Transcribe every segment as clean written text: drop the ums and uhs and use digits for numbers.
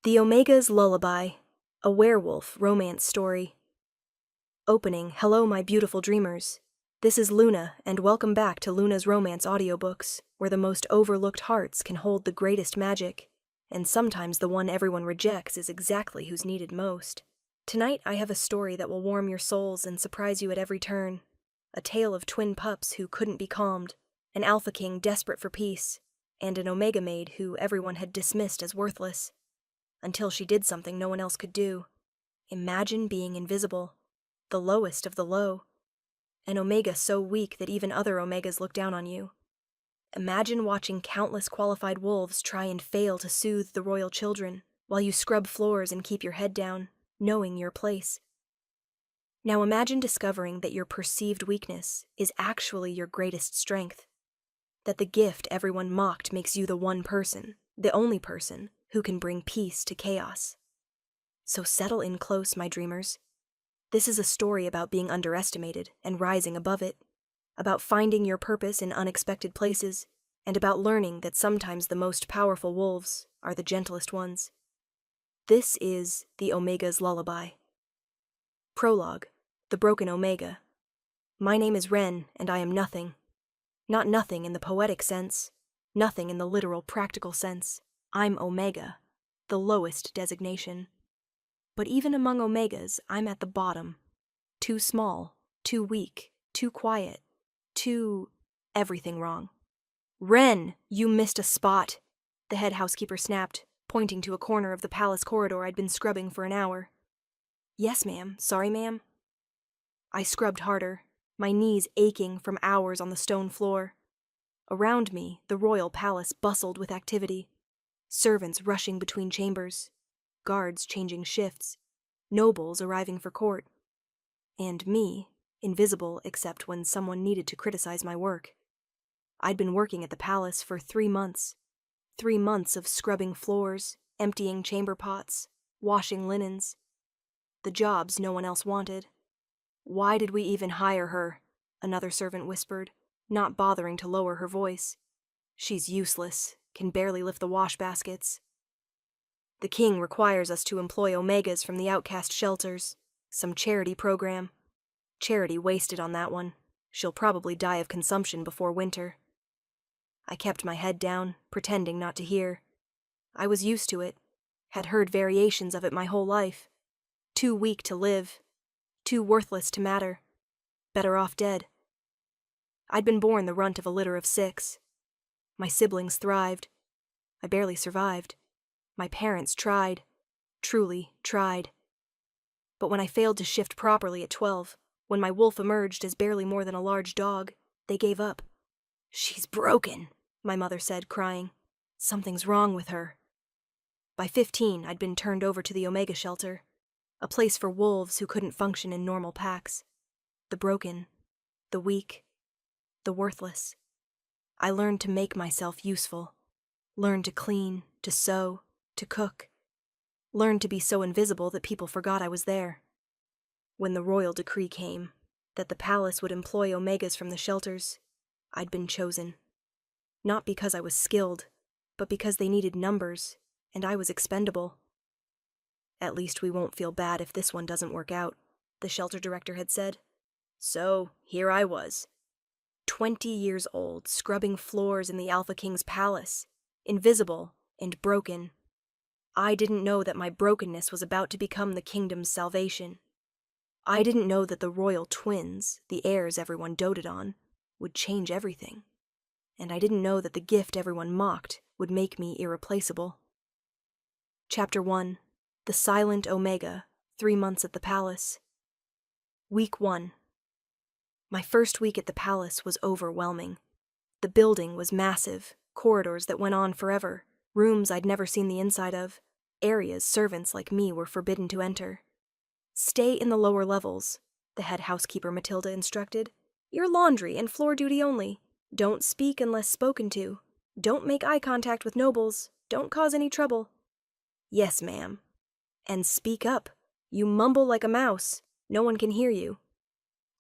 The Omega's Lullaby, a werewolf romance story. Opening, hello my beautiful dreamers. This is Luna, and welcome back to Luna's Romance audiobooks, where the most overlooked hearts can hold the greatest magic, and sometimes the one everyone rejects is exactly who's needed most. Tonight I have a story that will warm your souls and surprise you at every turn. A tale of twin pups who couldn't be calmed, an alpha king desperate for peace, and an omega maid who everyone had dismissed as worthless. Until she did something no one else could do. Imagine being invisible, the lowest of the low. An omega so weak that even other omegas look down on you. Imagine watching countless qualified wolves try and fail to soothe the royal children, while you scrub floors and keep your head down, knowing your place. Now imagine discovering that your perceived weakness is actually your greatest strength. That the gift everyone mocked makes you the one person, the only person, who can bring peace to chaos. So settle in close, my dreamers. This is a story about being underestimated and rising above it, about finding your purpose in unexpected places, and about learning that sometimes the most powerful wolves are the gentlest ones. This is the Omega's Lullaby. Prologue, The Broken Omega. My name is Ren, and I am nothing. Not nothing in the poetic sense, nothing in the literal practical sense. I'm Omega, the lowest designation. But even among Omegas, I'm at the bottom. Too small, too weak, too quiet, too... everything wrong. Ren, you missed a spot, the head housekeeper snapped, pointing to a corner of the palace corridor I'd been scrubbing for an hour. Yes, ma'am. Sorry, ma'am. I scrubbed harder, my knees aching from hours on the stone floor. Around me, the royal palace bustled with activity. Servants rushing between chambers, guards changing shifts, nobles arriving for court, and me, invisible except when someone needed to criticize my work. I'd been working at the palace for 3 months. 3 months of scrubbing floors, emptying chamber pots, washing linens. The jobs no one else wanted. Why did we even hire her? Another servant whispered, not bothering to lower her voice. She's useless. Can barely lift the wash baskets. The king requires us to employ omegas from the outcast shelters. Some charity program. Charity wasted on that one. She'll probably die of consumption before winter. I kept my head down, pretending not to hear. I was used to it. Had heard variations of it my whole life. Too weak to live. Too worthless to matter. Better off dead. I'd been born the runt of a litter of 6. My siblings thrived. I barely survived. My parents tried. Truly tried. But when I failed to shift properly at 12, when my wolf emerged as barely more than a large dog, they gave up. She's broken, my mother said, crying. Something's wrong with her. By 15, I'd been turned over to the Omega Shelter, a place for wolves who couldn't function in normal packs. The broken, the weak, the worthless. I learned to make myself useful, learned to clean, to sew, to cook, learned to be so invisible that people forgot I was there. When the royal decree came, that the palace would employ omegas from the shelters, I'd been chosen. Not because I was skilled, but because they needed numbers, and I was expendable. At least we won't feel bad if this one doesn't work out, the shelter director had said. So, here I was. 20 years old, scrubbing floors in the Alpha King's palace, invisible and broken. I didn't know that my brokenness was about to become the kingdom's salvation. I didn't know that the royal twins, the heirs everyone doted on, would change everything. And I didn't know that the gift everyone mocked would make me irreplaceable. Chapter 1. The Silent Omega, 3 months at the palace. Week 1. My first week at the palace was overwhelming. The building was massive, corridors that went on forever, rooms I'd never seen the inside of, areas servants like me were forbidden to enter. Stay in the lower levels, the head housekeeper Matilda instructed. Your laundry and floor duty only. Don't speak unless spoken to. Don't make eye contact with nobles. Don't cause any trouble. Yes, ma'am. And speak up. You mumble like a mouse. No one can hear you.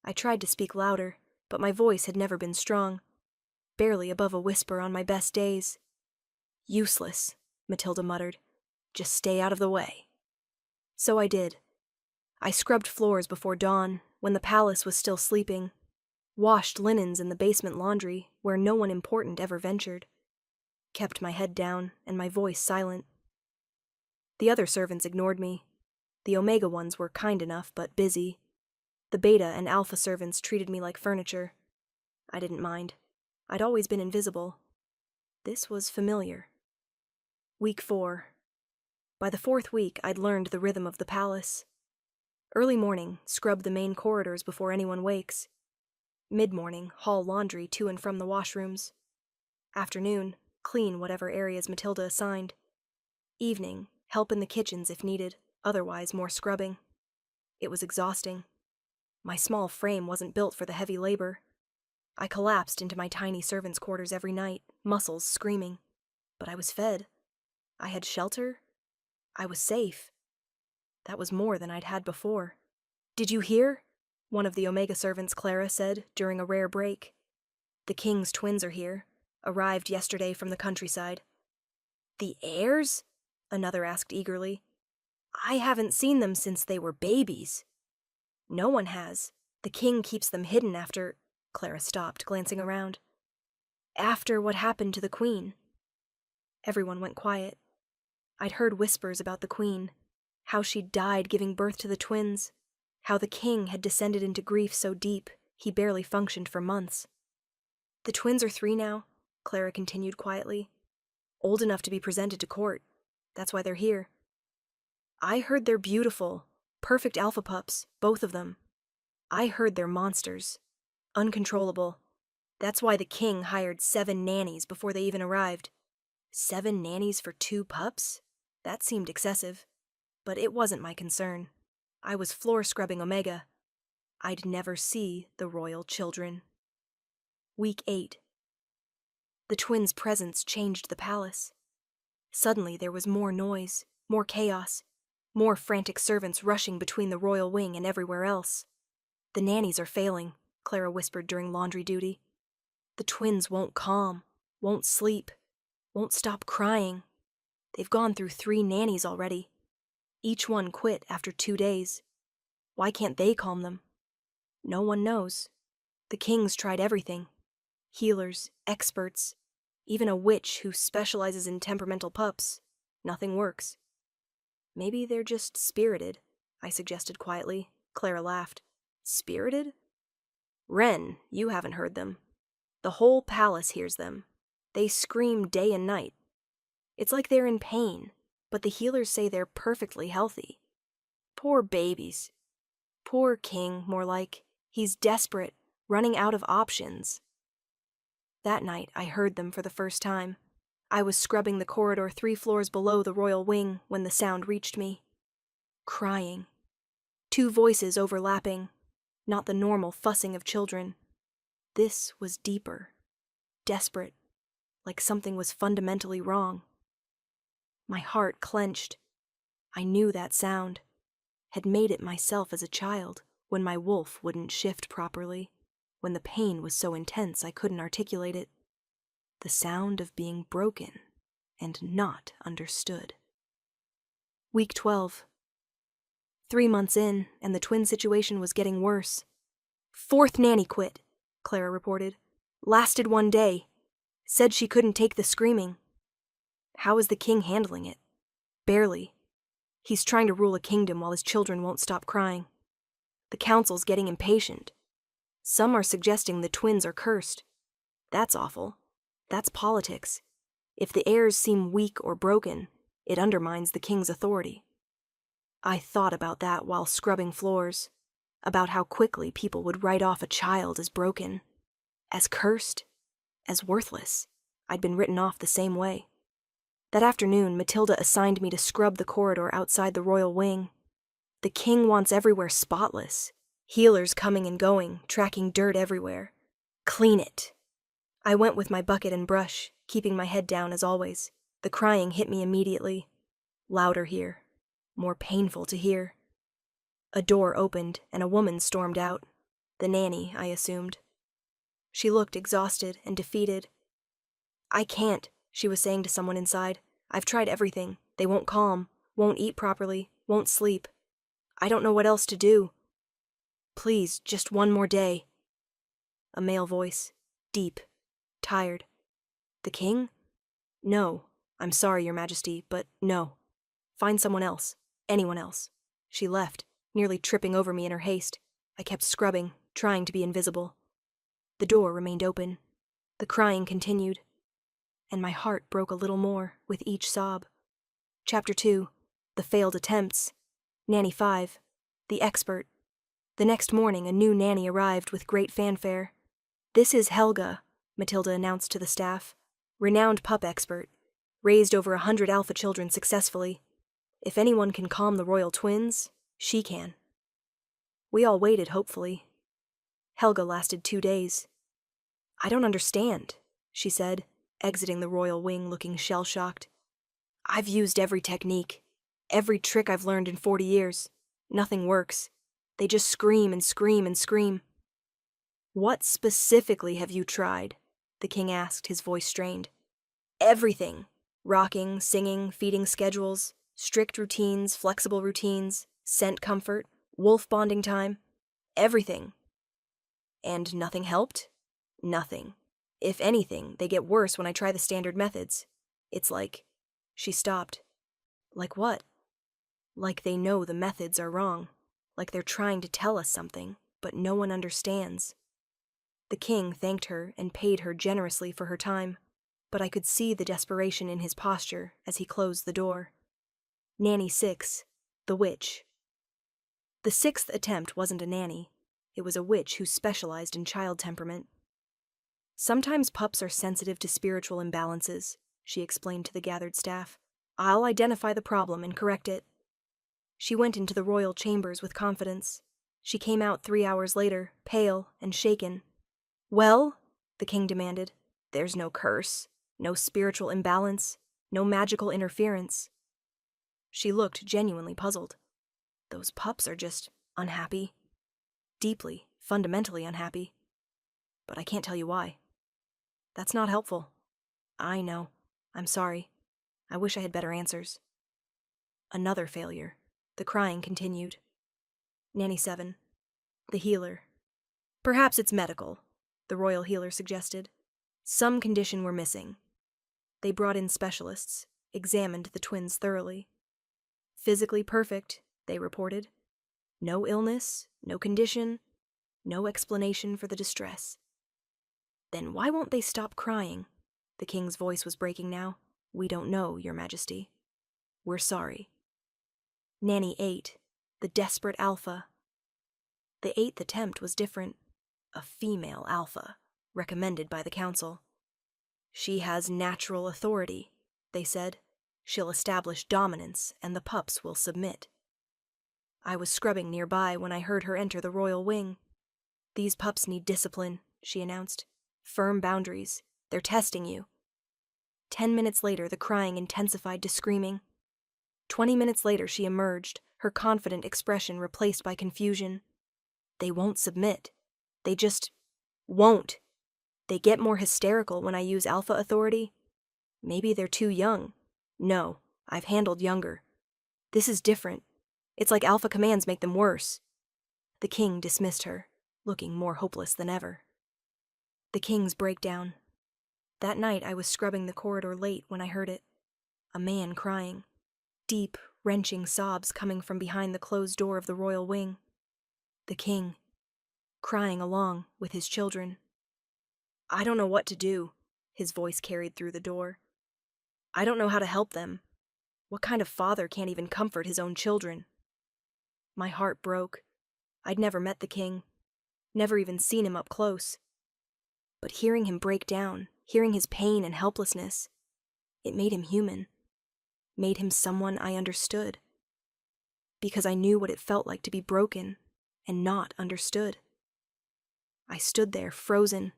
I tried to speak louder, but my voice had never been strong. Barely above a whisper on my best days. Useless, Matilda muttered. Just stay out of the way. So I did. I scrubbed floors before dawn, when the palace was still sleeping, washed linens in the basement laundry, where no one important ever ventured, kept my head down and my voice silent. The other servants ignored me. The Omega ones were kind enough, but busy. The Beta and Alpha servants treated me like furniture. I didn't mind. I'd always been invisible. This was familiar. Week 4. By the 4th week, I'd learned the rhythm of the palace. Early morning, scrub the main corridors before anyone wakes. Mid-morning, haul laundry to and from the washrooms. Afternoon, clean whatever areas Matilda assigned. Evening, help in the kitchens if needed, otherwise more scrubbing. It was exhausting. My small frame wasn't built for the heavy labor. I collapsed into my tiny servants' quarters every night, muscles screaming. But I was fed. I had shelter. I was safe. That was more than I'd had before. "Did you hear?" one of the Omega servants, Clara, said during a rare break. "The king's twins are here. Arrived yesterday from the countryside." "The heirs?" another asked eagerly. "I haven't seen them since they were babies." "No one has. The king keeps them hidden after—" Clara stopped, glancing around. "After what happened to the queen." Everyone went quiet. I'd heard whispers about the queen, how she'd died giving birth to the twins, how the king had descended into grief so deep he barely functioned for months. "The twins are 3 now," Clara continued quietly. "Old enough to be presented to court. That's why they're here. I heard they're beautiful, perfect alpha pups, both of them. I heard they're monsters, uncontrollable. That's why the king hired 7 nannies before they even arrived. 7 nannies for 2 pups? That seemed excessive. But it wasn't my concern. I was floor scrubbing Omega. I'd never see the royal children. Week 8. The twins' presence changed the palace. Suddenly there was more noise, more chaos, more frantic servants rushing between the royal wing and everywhere else. "The nannies are failing," Clara whispered during laundry duty. "The twins won't calm, won't sleep, won't stop crying. They've gone through 3 nannies already. Each one quit after 2 days. Why can't they calm them? No one knows. The king's tried everything. Healers, experts, even a witch who specializes in temperamental pups. Nothing works." "Maybe they're just spirited," I suggested quietly. Clara laughed. "Spirited? Wren, you haven't heard them. The whole palace hears them. They scream day and night. It's like they're in pain, but the healers say they're perfectly healthy. Poor babies. Poor king, more like. He's desperate, running out of options." That night, I heard them for the first time. I was scrubbing the corridor 3 floors below the royal wing when the sound reached me. Crying. 2 voices overlapping. Not the normal fussing of children. This was deeper. Desperate. Like something was fundamentally wrong. My heart clenched. I knew that sound. Had made it myself as a child, when my wolf wouldn't shift properly, when the pain was so intense I couldn't articulate it. The sound of being broken and not understood. Week 12. 3 months in, and the twin situation was getting worse. 4th nanny quit, Clara reported. Lasted 1 day. Said she couldn't take the screaming. How is the king handling it? Barely. He's trying to rule a kingdom while his children won't stop crying. The council's getting impatient. Some are suggesting the twins are cursed. That's awful. That's politics. If the heirs seem weak or broken, it undermines the king's authority. I thought about that while scrubbing floors, about how quickly people would write off a child as broken, as cursed, as worthless. I'd been written off the same way. That afternoon, Matilda assigned me to scrub the corridor outside the royal wing. The king wants everywhere spotless. Healers coming and going, tracking dirt everywhere. Clean it. I went with my bucket and brush, keeping my head down as always. The crying hit me immediately. Louder here. More painful to hear. A door opened and a woman stormed out. The nanny, I assumed. She looked exhausted and defeated. "I can't," she was saying to someone inside. "I've tried everything. They won't calm, won't eat properly, won't sleep. I don't know what else to do. Please, just one more day. A male voice, deep, tired. The king? No, I'm sorry, Your Majesty, but no. Find someone else, anyone else. She left, nearly tripping over me in her haste. I kept scrubbing, trying to be invisible. The door remained open. The crying continued, and my heart broke a little more with each sob. Chapter 2, The Failed Attempts. Nanny 5, The Expert. The next morning, a new nanny arrived with great fanfare. This is Helga, Matilda announced to the staff. Renowned pup expert. Raised over 100 alpha children successfully. If anyone can calm the royal twins, she can. We all waited hopefully. Helga lasted 2 days. I don't understand, she said, exiting the royal wing looking shell-shocked. I've used every technique, every trick I've learned in 40 years. Nothing works. They just scream and scream and scream. What specifically have you tried? The king asked, his voice strained. Everything. Rocking, singing, feeding schedules, strict routines, flexible routines, scent comfort, wolf bonding time. Everything. And nothing helped? Nothing. If anything, they get worse when I try the standard methods. It's like... She stopped. Like what? Like they know the methods are wrong. Like they're trying to tell us something, but no one understands. The king thanked her and paid her generously for her time, but I could see the desperation in his posture as he closed the door. Nanny 6, the witch. The 6th attempt wasn't a nanny. It was a witch who specialized in child temperament. Sometimes pups are sensitive to spiritual imbalances, she explained to the gathered staff. I'll identify the problem and correct it. She went into the royal chambers with confidence. She came out 3 hours later, pale and shaken. Well, the king demanded, there's no curse, no spiritual imbalance, no magical interference. She looked genuinely puzzled. Those pups are just unhappy. Deeply, fundamentally unhappy. But I can't tell you why. That's not helpful. I know. I'm sorry. I wish I had better answers. Another failure. The crying continued. Nanny 7. The healer. Perhaps it's medical, the royal healer suggested. Some condition we're missing. They brought in specialists, examined the twins thoroughly. Physically perfect, they reported. No illness, no condition, no explanation for the distress. Then why won't they stop crying? The king's voice was breaking now. We don't know, Your Majesty. We're sorry. Nanny 8, the desperate alpha. The 8th attempt was different. A female alpha, recommended by the council. She has natural authority, they said. She'll establish dominance, and the pups will submit. I was scrubbing nearby when I heard her enter the royal wing. These pups need discipline, she announced. Firm boundaries. They're testing you. 10 minutes later, the crying intensified to screaming. 20 minutes later, she emerged, her confident expression replaced by confusion. They won't submit. They just won't. They get more hysterical when I use alpha authority. Maybe they're too young. No, I've handled younger. This is different. It's like alpha commands make them worse. The king dismissed her, looking more hopeless than ever. The king's breakdown. That night I was scrubbing the corridor late when I heard it. A man crying. Deep, wrenching sobs coming from behind the closed door of the royal wing. The king, crying along with his children. I don't know what to do, his voice carried through the door. I don't know how to help them. What kind of father can't even comfort his own children? My heart broke. I'd never met the king, never even seen him up close. But hearing him break down, hearing his pain and helplessness, it made him human, made him someone I understood. Because I knew what it felt like to be broken and not understood. I stood there, frozen,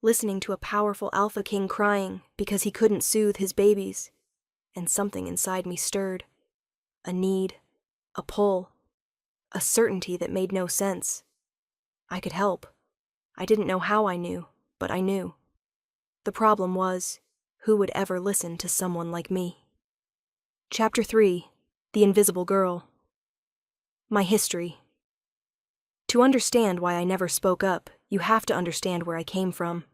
listening to a powerful alpha king crying because he couldn't soothe his babies, and something inside me stirred. A need, a pull, a certainty that made no sense. I could help. I didn't know how I knew, but I knew. The problem was, who would ever listen to someone like me? Chapter 3: The Invisible Girl. My history. To understand why I never spoke up, you have to understand where I came from.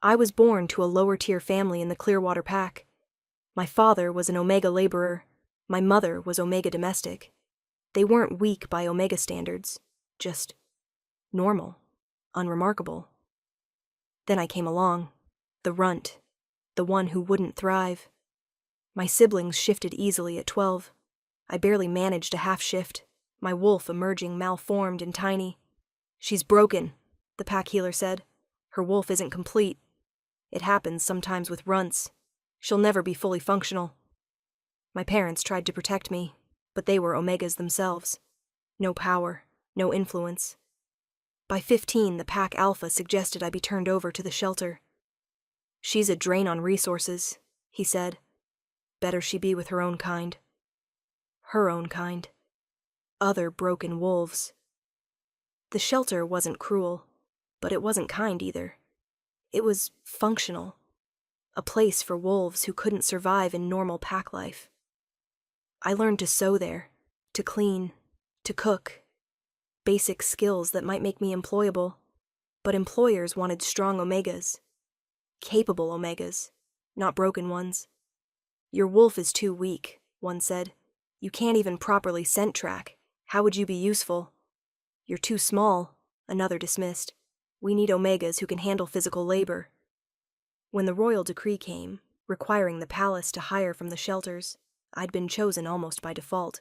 I was born to a lower-tier family in the Clearwater Pack. My father was an Omega laborer. My mother was Omega domestic. They weren't weak by Omega standards, just normal, unremarkable. Then I came along, the runt, the one who wouldn't thrive. My siblings shifted easily at 12. I barely managed a half shift, my wolf emerging malformed and tiny. "She's broken," the pack healer said. "Her wolf isn't complete. It happens sometimes with runts. She'll never be fully functional." My parents tried to protect me, but they were Omegas themselves. No power, no influence. By 15, the pack alpha suggested I be turned over to the shelter. "She's a drain on resources," he said. "Better she be with her own kind." Her own kind. Other broken wolves. The shelter wasn't cruel, but it wasn't kind either. It was functional. A place for wolves who couldn't survive in normal pack life. I learned to sew there, to clean, to cook. Basic skills that might make me employable, but employers wanted strong Omegas. Capable Omegas, not broken ones. "Your wolf is too weak," one said. "You can't even properly scent track. How would you be useful?" "You're too small," another dismissed. "We need Omegas who can handle physical labor." When the royal decree came, requiring the palace to hire from the shelters, I'd been chosen almost by default.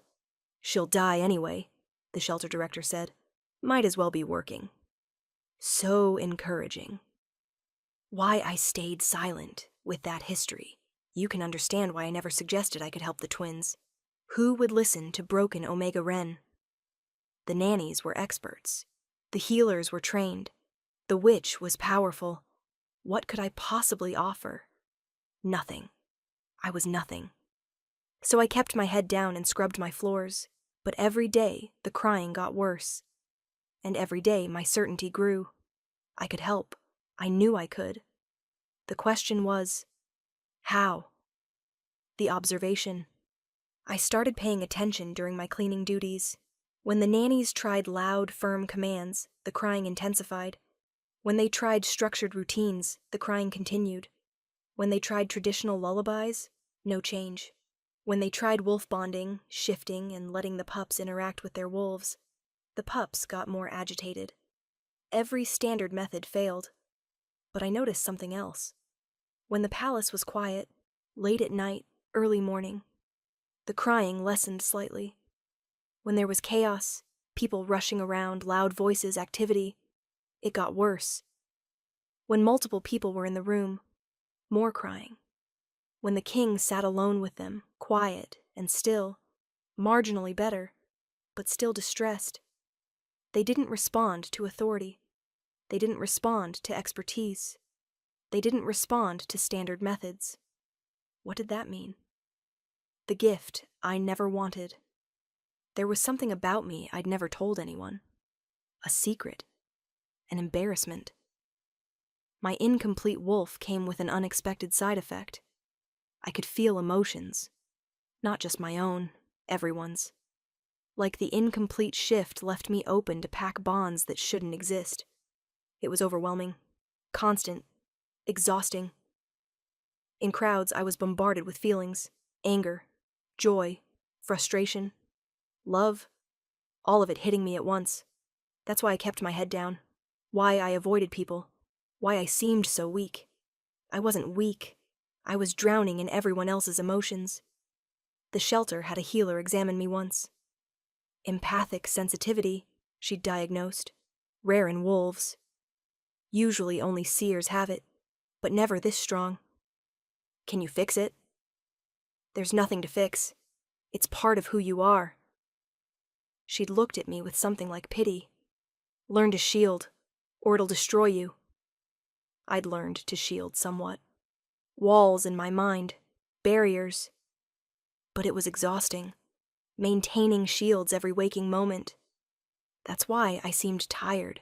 "She'll die anyway," the shelter director said. "Might as well be working." So encouraging. Why I stayed silent with that history. You can understand why I never suggested I could help the twins. Who would listen to broken Omega Ren? The nannies were experts. The healers were trained. The witch was powerful. What could I possibly offer? Nothing. I was nothing. So I kept my head down and scrubbed my floors, but every day the crying got worse. And every day my certainty grew. I could help. I knew I could. The question was, how? The observation. I started paying attention during my cleaning duties. When the nannies tried loud, firm commands, the crying intensified. When they tried structured routines, the crying continued. When they tried traditional lullabies, no change. When they tried wolf bonding, shifting, and letting the pups interact with their wolves, the pups got more agitated. Every standard method failed. But I noticed something else. When the palace was quiet, late at night, early morning, the crying lessened slightly. When there was chaos, people rushing around, loud voices, activity, it got worse. When multiple people were in the room, more crying. When the king sat alone with them, quiet and still, marginally better, but still distressed. They didn't respond to authority. They didn't respond to expertise. They didn't respond to standard methods. What did that mean? The gift I never wanted. There was something about me I'd never told anyone. A secret. An embarrassment. My incomplete wolf came with an unexpected side effect. I could feel emotions. Not just my own, everyone's. Like the incomplete shift left me open to pack bonds that shouldn't exist. It was overwhelming, constant, exhausting. In crowds, I was bombarded with feelings: anger, joy, frustration, love, all of it hitting me at once. That's why I kept my head down, why I avoided people, why I seemed so weak. I wasn't weak. I was drowning in everyone else's emotions. The shelter had a healer examine me once. Empathic sensitivity, she'd diagnosed, rare in wolves. Usually only seers have it, but never this strong. "Can you fix it?" "There's nothing to fix. It's part of who you are." She'd looked at me with something like pity. "Learn to shield, or it'll destroy you." I'd learned to shield somewhat. Walls in my mind, barriers. But it was exhausting, maintaining shields every waking moment. That's why I seemed tired,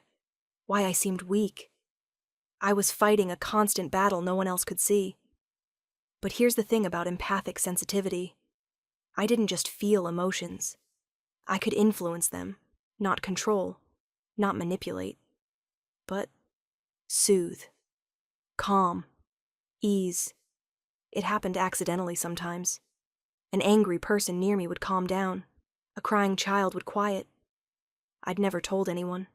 why I seemed weak. I was fighting a constant battle no one else could see. But here's the thing about empathic sensitivity. I didn't just feel emotions. I could influence them, not control, not manipulate, but soothe, calm, ease. It happened accidentally sometimes. An angry person near me would calm down. A crying child would quiet. I'd never told anyone,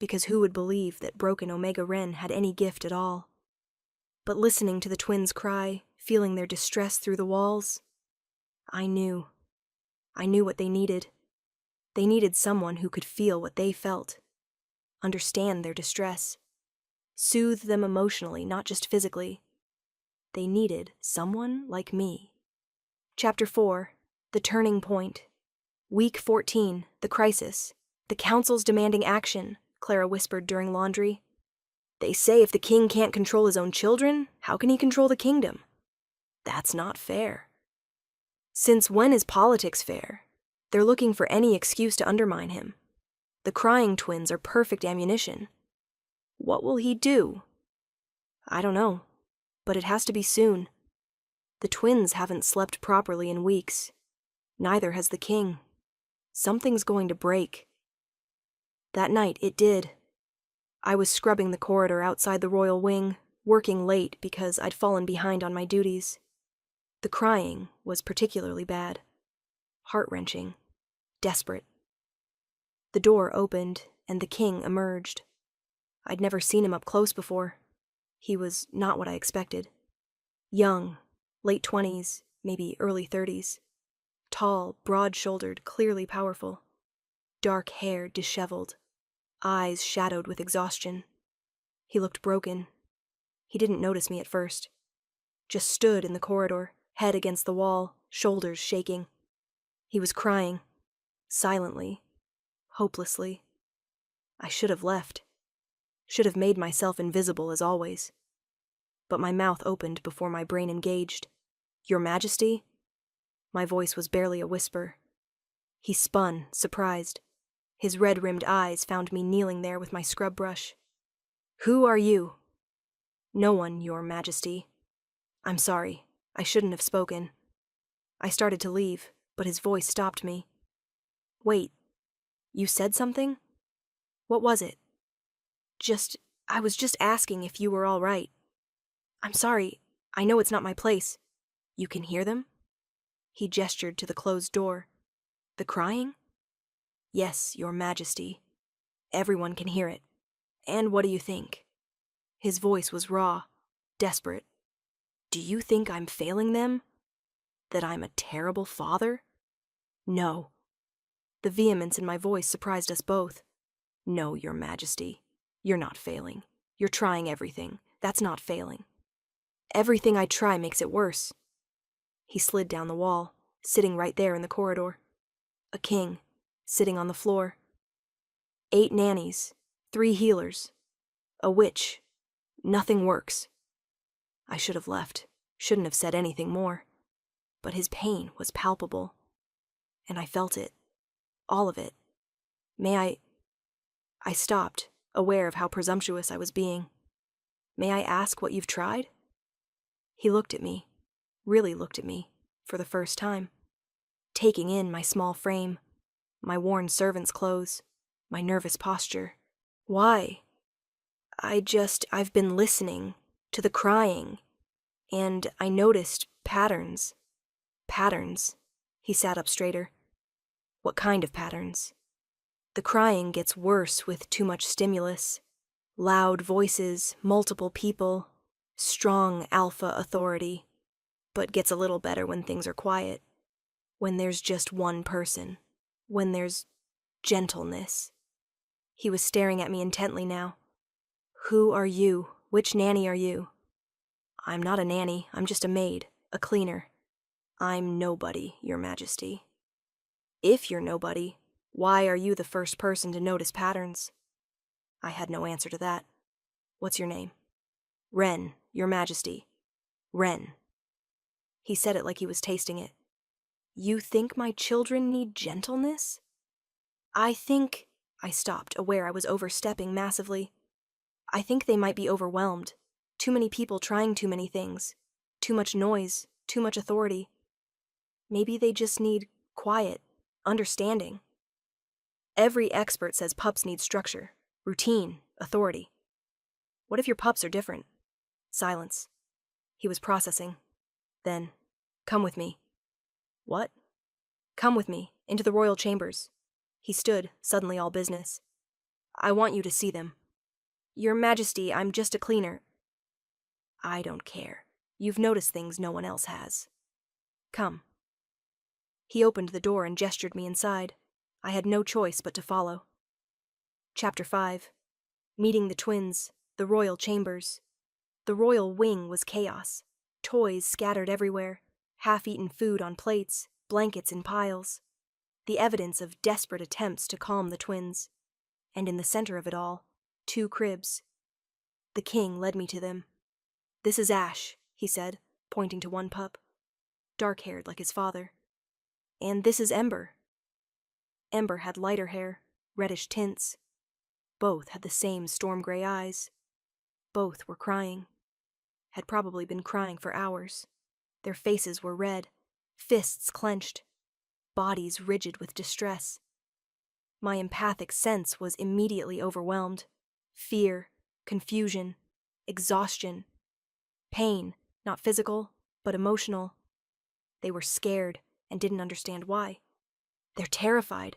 because who would believe that broken Omega Ren had any gift at all? But listening to the twins cry, feeling their distress through the walls, I knew. I knew what they needed. They needed someone who could feel what they felt, understand their distress, soothe them emotionally, not just physically. They needed someone like me. Chapter 4, The Turning Point. Week 14, The Crisis. The Council's demanding action, Clara whispered during laundry. They say if the king can't control his own children, how can he control the kingdom? That's not fair. Since when is politics fair? They're looking for any excuse to undermine him. The crying twins are perfect ammunition. What will he do? I don't know, but it has to be soon. The twins haven't slept properly in weeks. Neither has the king. Something's going to break. That night, it did. I was scrubbing the corridor outside the royal wing, working late because I'd fallen behind on my duties. The crying was particularly bad. Heart-wrenching. Desperate. The door opened, and the king emerged. I'd never seen him up close before. He was not what I expected. Young, late 20s, maybe early 30s. Tall, broad-shouldered, clearly powerful. Dark hair disheveled. Eyes shadowed with exhaustion. He looked broken. He didn't notice me at first. Just stood in the corridor, head against the wall, shoulders shaking. He was crying. Silently. Hopelessly. I should have left. Should have made myself invisible as always. But my mouth opened before my brain engaged. Your Majesty? My voice was barely a whisper. He spun, surprised. His red-rimmed eyes found me kneeling there with my scrub brush. Who are you? No one, Your Majesty. I'm sorry. I shouldn't have spoken. I started to leave, but his voice stopped me. Wait. You said something? What was it? I was just asking if you were all right. I'm sorry. I know it's not my place. You can hear them? He gestured to the closed door. The crying? Yes, Your Majesty. Everyone can hear it. And what do you think? His voice was raw, desperate. Do you think I'm failing them? That I'm a terrible father? No. The vehemence in my voice surprised us both. No, Your Majesty. You're not failing. You're trying everything. That's not failing. Everything I try makes it worse. He slid down the wall, sitting right there in the corridor. A king, sitting on the floor. 8 nannies, 3 healers. A witch. Nothing works. I should have left. Shouldn't have said anything more. But his pain was palpable. And I felt it. All of it. I stopped, aware of how presumptuous I was being. May I ask what you've tried? He looked at me, really looked at me, for the first time, taking in my small frame, my worn servant's clothes, my nervous posture. Why? I've been listening to the crying, and I noticed patterns. Patterns. He sat up straighter. What kind of patterns? The crying gets worse with too much stimulus. Loud voices, multiple people, strong alpha authority. But gets a little better when things are quiet. When there's just one person. When there's gentleness. He was staring at me intently now. Who are you? Which nanny are you? I'm not a nanny. I'm just a maid, a cleaner. I'm nobody, Your Majesty. If you're nobody, why are you the first person to notice patterns? I had no answer to that. What's your name? Ren, Your Majesty. Ren. He said it like he was tasting it. You think my children need gentleness? I stopped, aware I was overstepping massively. I think they might be overwhelmed. Too many people trying too many things. Too much noise. Too much authority. Maybe they just need quiet, understanding. Every expert says pups need structure, routine, authority. What if your pups are different? Silence. He was processing. Then, come with me. What? Come with me, into the royal chambers. He stood, suddenly all business. I want you to see them. Your Majesty, I'm just a cleaner. I don't care. You've noticed things no one else has. Come. He opened the door and gestured me inside. I had no choice but to follow. Chapter 5. Meeting the twins, the royal chambers. The royal wing was chaos. Toys scattered everywhere, half-eaten food on plates, blankets in piles. The evidence of desperate attempts to calm the twins. And in the center of it all, 2 cribs. The king led me to them. This is Ash, he said, pointing to one pup. Dark-haired like his father. And this is Ember. Ember had lighter hair, reddish tints. Both had the same storm-gray eyes. Both were crying. Had probably been crying for hours. Their faces were red, fists clenched, bodies rigid with distress. My empathic sense was immediately overwhelmed. Fear, confusion, exhaustion. Pain, not physical, but emotional. They were scared and didn't understand why. They're terrified,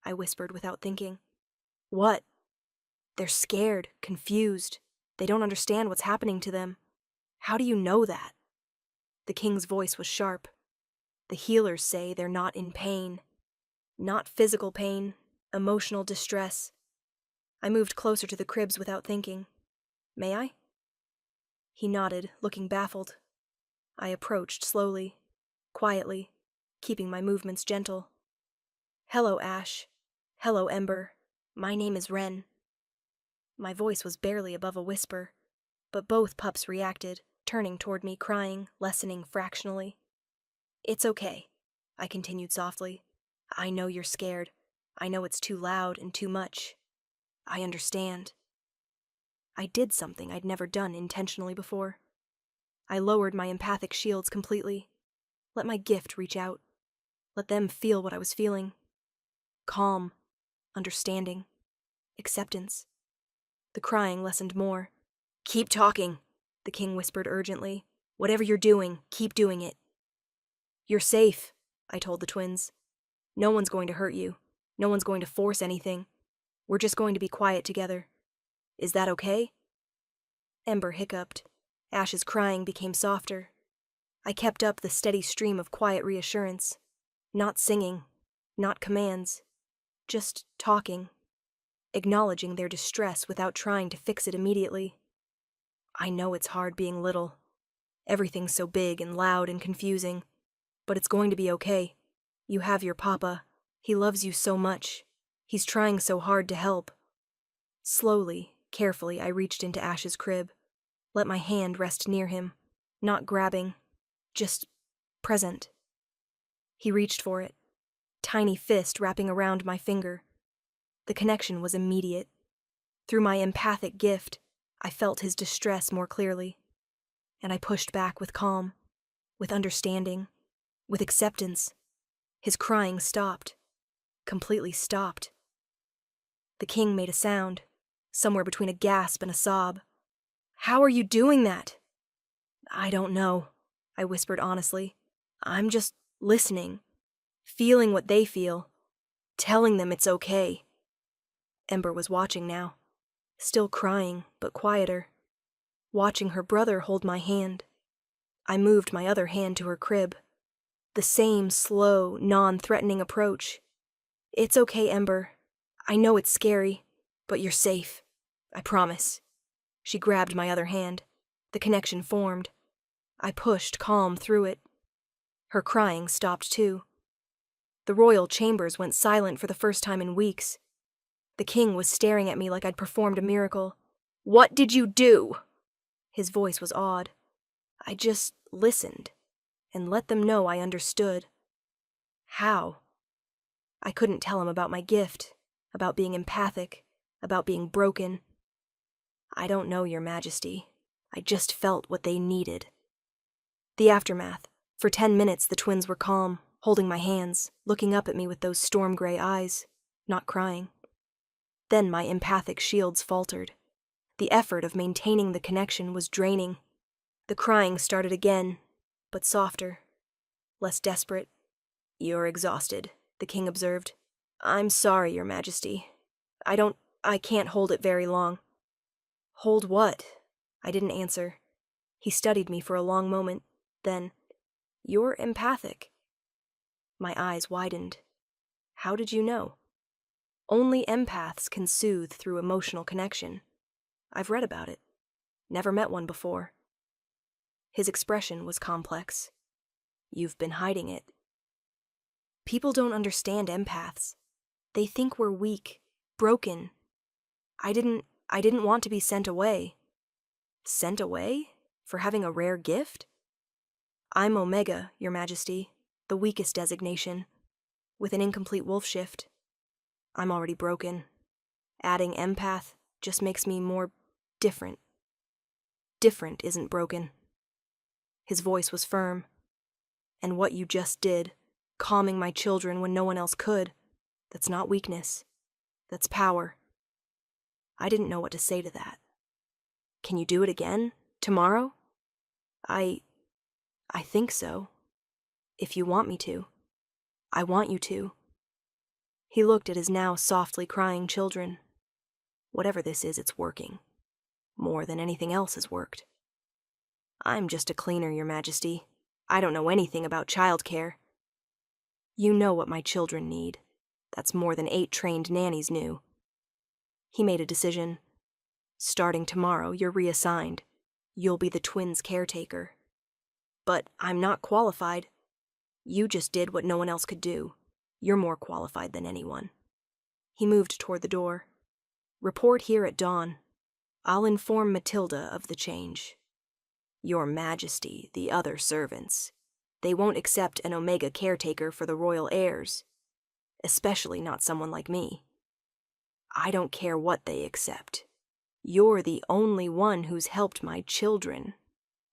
I whispered without thinking. What? They're scared, confused. They don't understand what's happening to them. How do you know that? The king's voice was sharp. The healers say they're not in pain. Not physical pain, emotional distress. I moved closer to the cribs without thinking. May I? He nodded, looking baffled. I approached slowly, quietly, keeping my movements gentle. Hello, Ash. Hello, Ember. My name is Wren. My voice was barely above a whisper, but both pups reacted, turning toward me, crying, lessening fractionally. It's okay, I continued softly. I know you're scared. I know it's too loud and too much. I understand. I did something I'd never done intentionally before. I lowered my empathic shields completely. Let my gift reach out. Let them feel what I was feeling. Calm, understanding, acceptance. The crying lessened more. Keep talking, the king whispered urgently. Whatever you're doing, keep doing it. You're safe, I told the twins. No one's going to hurt you. No one's going to force anything. We're just going to be quiet together. Is that okay? Ember hiccuped. Ash's crying became softer. I kept up the steady stream of quiet reassurance. Not singing, not commands. Just talking. Acknowledging their distress without trying to fix it immediately. I know it's hard being little. Everything's so big and loud and confusing. But it's going to be okay. You have your papa. He loves you so much. He's trying so hard to help. Slowly, carefully, I reached into Ash's crib. Let my hand rest near him. Not grabbing. Just present. He reached for it. Tiny fist wrapping around my finger. The connection was immediate. Through my empathic gift, I felt his distress more clearly. And I pushed back with calm, with understanding, with acceptance. His crying stopped. Completely stopped. The king made a sound, somewhere between a gasp and a sob. How are you doing that? I don't know, I whispered honestly. I'm just listening, feeling what they feel, telling them it's okay. Ember was watching now, still crying, but quieter. Watching her brother hold my hand. I moved my other hand to her crib. The same slow, non-threatening approach. It's okay, Ember. I know it's scary, but you're safe. I promise. She grabbed my other hand. The connection formed. I pushed calm through it. Her crying stopped too. The royal chambers went silent for the first time in weeks. The king was staring at me like I'd performed a miracle. What did you do? His voice was awed. I just listened and let them know I understood. How? I couldn't tell him about my gift, about being empathic, about being broken. I don't know, Your Majesty. I just felt what they needed. The aftermath. For 10 minutes, the twins were calm, holding my hands, looking up at me with those storm-gray eyes, not crying. Then my empathic shields faltered. The effort of maintaining the connection was draining. The crying started again, but softer, less desperate. "You're exhausted," the king observed. "I'm sorry, Your Majesty. I can't hold it very long." "Hold what?" I didn't answer. He studied me for a long moment. Then, "You're empathic." My eyes widened. "How did you know?" "Only empaths can soothe through emotional connection. I've read about it. Never met one before." His expression was complex. "You've been hiding it." "People don't understand empaths. They think we're weak, broken. I didn't want to be sent away." "Sent away? For having a rare gift?" "I'm Omega, Your Majesty, the weakest designation, with an incomplete wolf shift. I'm already broken. Adding empath just makes me more different." "Different isn't broken." His voice was firm. "And what you just did, calming my children when no one else could, that's not weakness. That's power." I didn't know what to say to that. "Can you do it again? Tomorrow?" I think so. If you want me to. I want you to." He looked at his now softly crying children. "Whatever this is, it's working. More than anything else has worked." "I'm just a cleaner, Your Majesty. I don't know anything about childcare." "You know what my children need. That's more than 8 trained nannies knew." He made a decision. "Starting tomorrow, you're reassigned. You'll be the twins' caretaker." "But I'm not qualified." "You just did what no one else could do. You're more qualified than anyone." He moved toward the door. "Report here at dawn. I'll inform Matilda of the change. Your Majesty, the other servants. They won't accept an Omega caretaker for the royal heirs. Especially not someone like me. I don't care what they accept. You're the only one who's helped my children.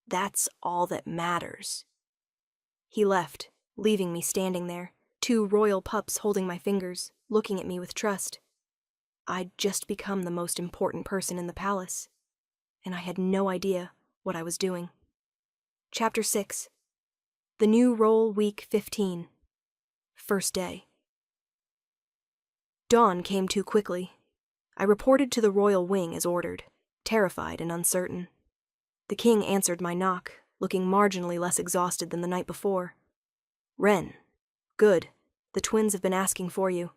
That's all that matters." He left, leaving me standing there, 2 royal pups holding my fingers, looking at me with trust. I'd just become the most important person in the palace, and I had no idea what I was doing. Chapter 6. The New Role, Week 15. First day. Dawn came too quickly. I reported to the royal wing as ordered, terrified and uncertain. The king answered my knock, looking marginally less exhausted than the night before. "Wren. Good. The twins have been asking for you."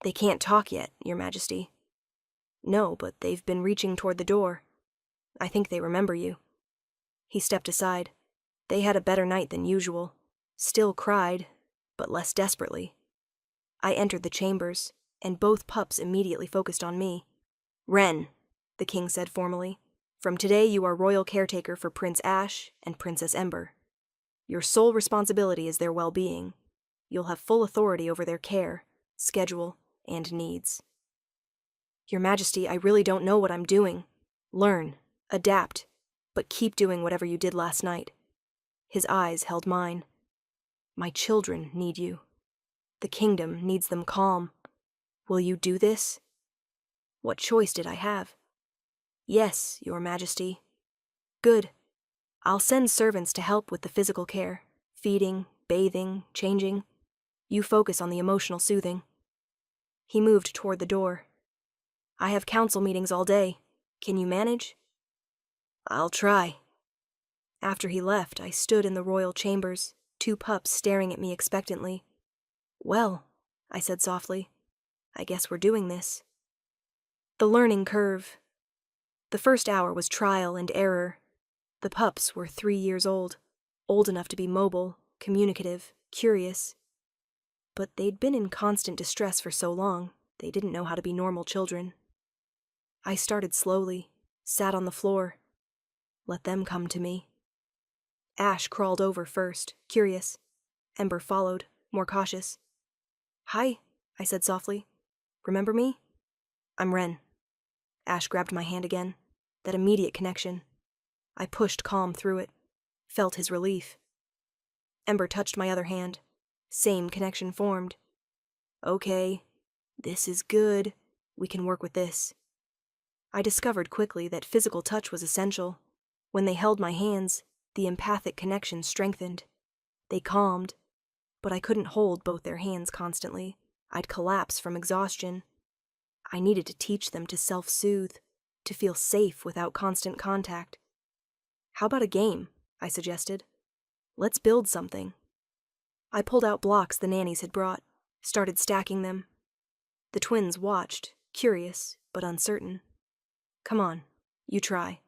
"They can't talk yet, Your Majesty." "No, but they've been reaching toward the door. I think they remember you." He stepped aside. "They had a better night than usual. Still cried, but less desperately." I entered the chambers, and both pups immediately focused on me. "Wren," the king said formally, "from today you are royal caretaker for Prince Ash and Princess Ember. Your sole responsibility is their well-being. You'll have full authority over their care, schedule, and needs." "Your Majesty, I really don't know what I'm doing." "Learn, adapt, but keep doing whatever you did last night." His eyes held mine. "My children need you. The kingdom needs them calm. Will you do this?" What choice did I have? "Yes, Your Majesty." "Good. I'll send servants to help with the physical care, feeding, bathing, changing. You focus on the emotional soothing." He moved toward the door. "I have council meetings all day. Can you manage?" "I'll try." After he left, I stood in the royal chambers, 2 pups staring at me expectantly. "Well," I said softly, "I guess we're doing this." The learning curve. The first hour was trial and error. The pups were 3 years old enough to be mobile, communicative, curious. But they'd been in constant distress for so long, they didn't know how to be normal children. I started slowly, sat on the floor. Let them come to me. Ash crawled over first, curious. Ember followed, more cautious. "Hi," I said softly. "Remember me?" "I'm Wren." Ash grabbed my hand again. That immediate connection. I pushed calm through it, felt his relief. Ember touched my other hand, Same connection formed. Okay, this is good. We can work with this. I discovered quickly that physical touch was essential. When they held my hands, the empathic connection strengthened. They calmed, but I couldn't hold both their hands constantly. I'd collapse from exhaustion. I needed to teach them to self-soothe, to feel safe without constant contact. How about a game? I suggested. Let's build something. I pulled out blocks the nannies had brought, started stacking them. The twins watched, curious but uncertain. Come on, you try.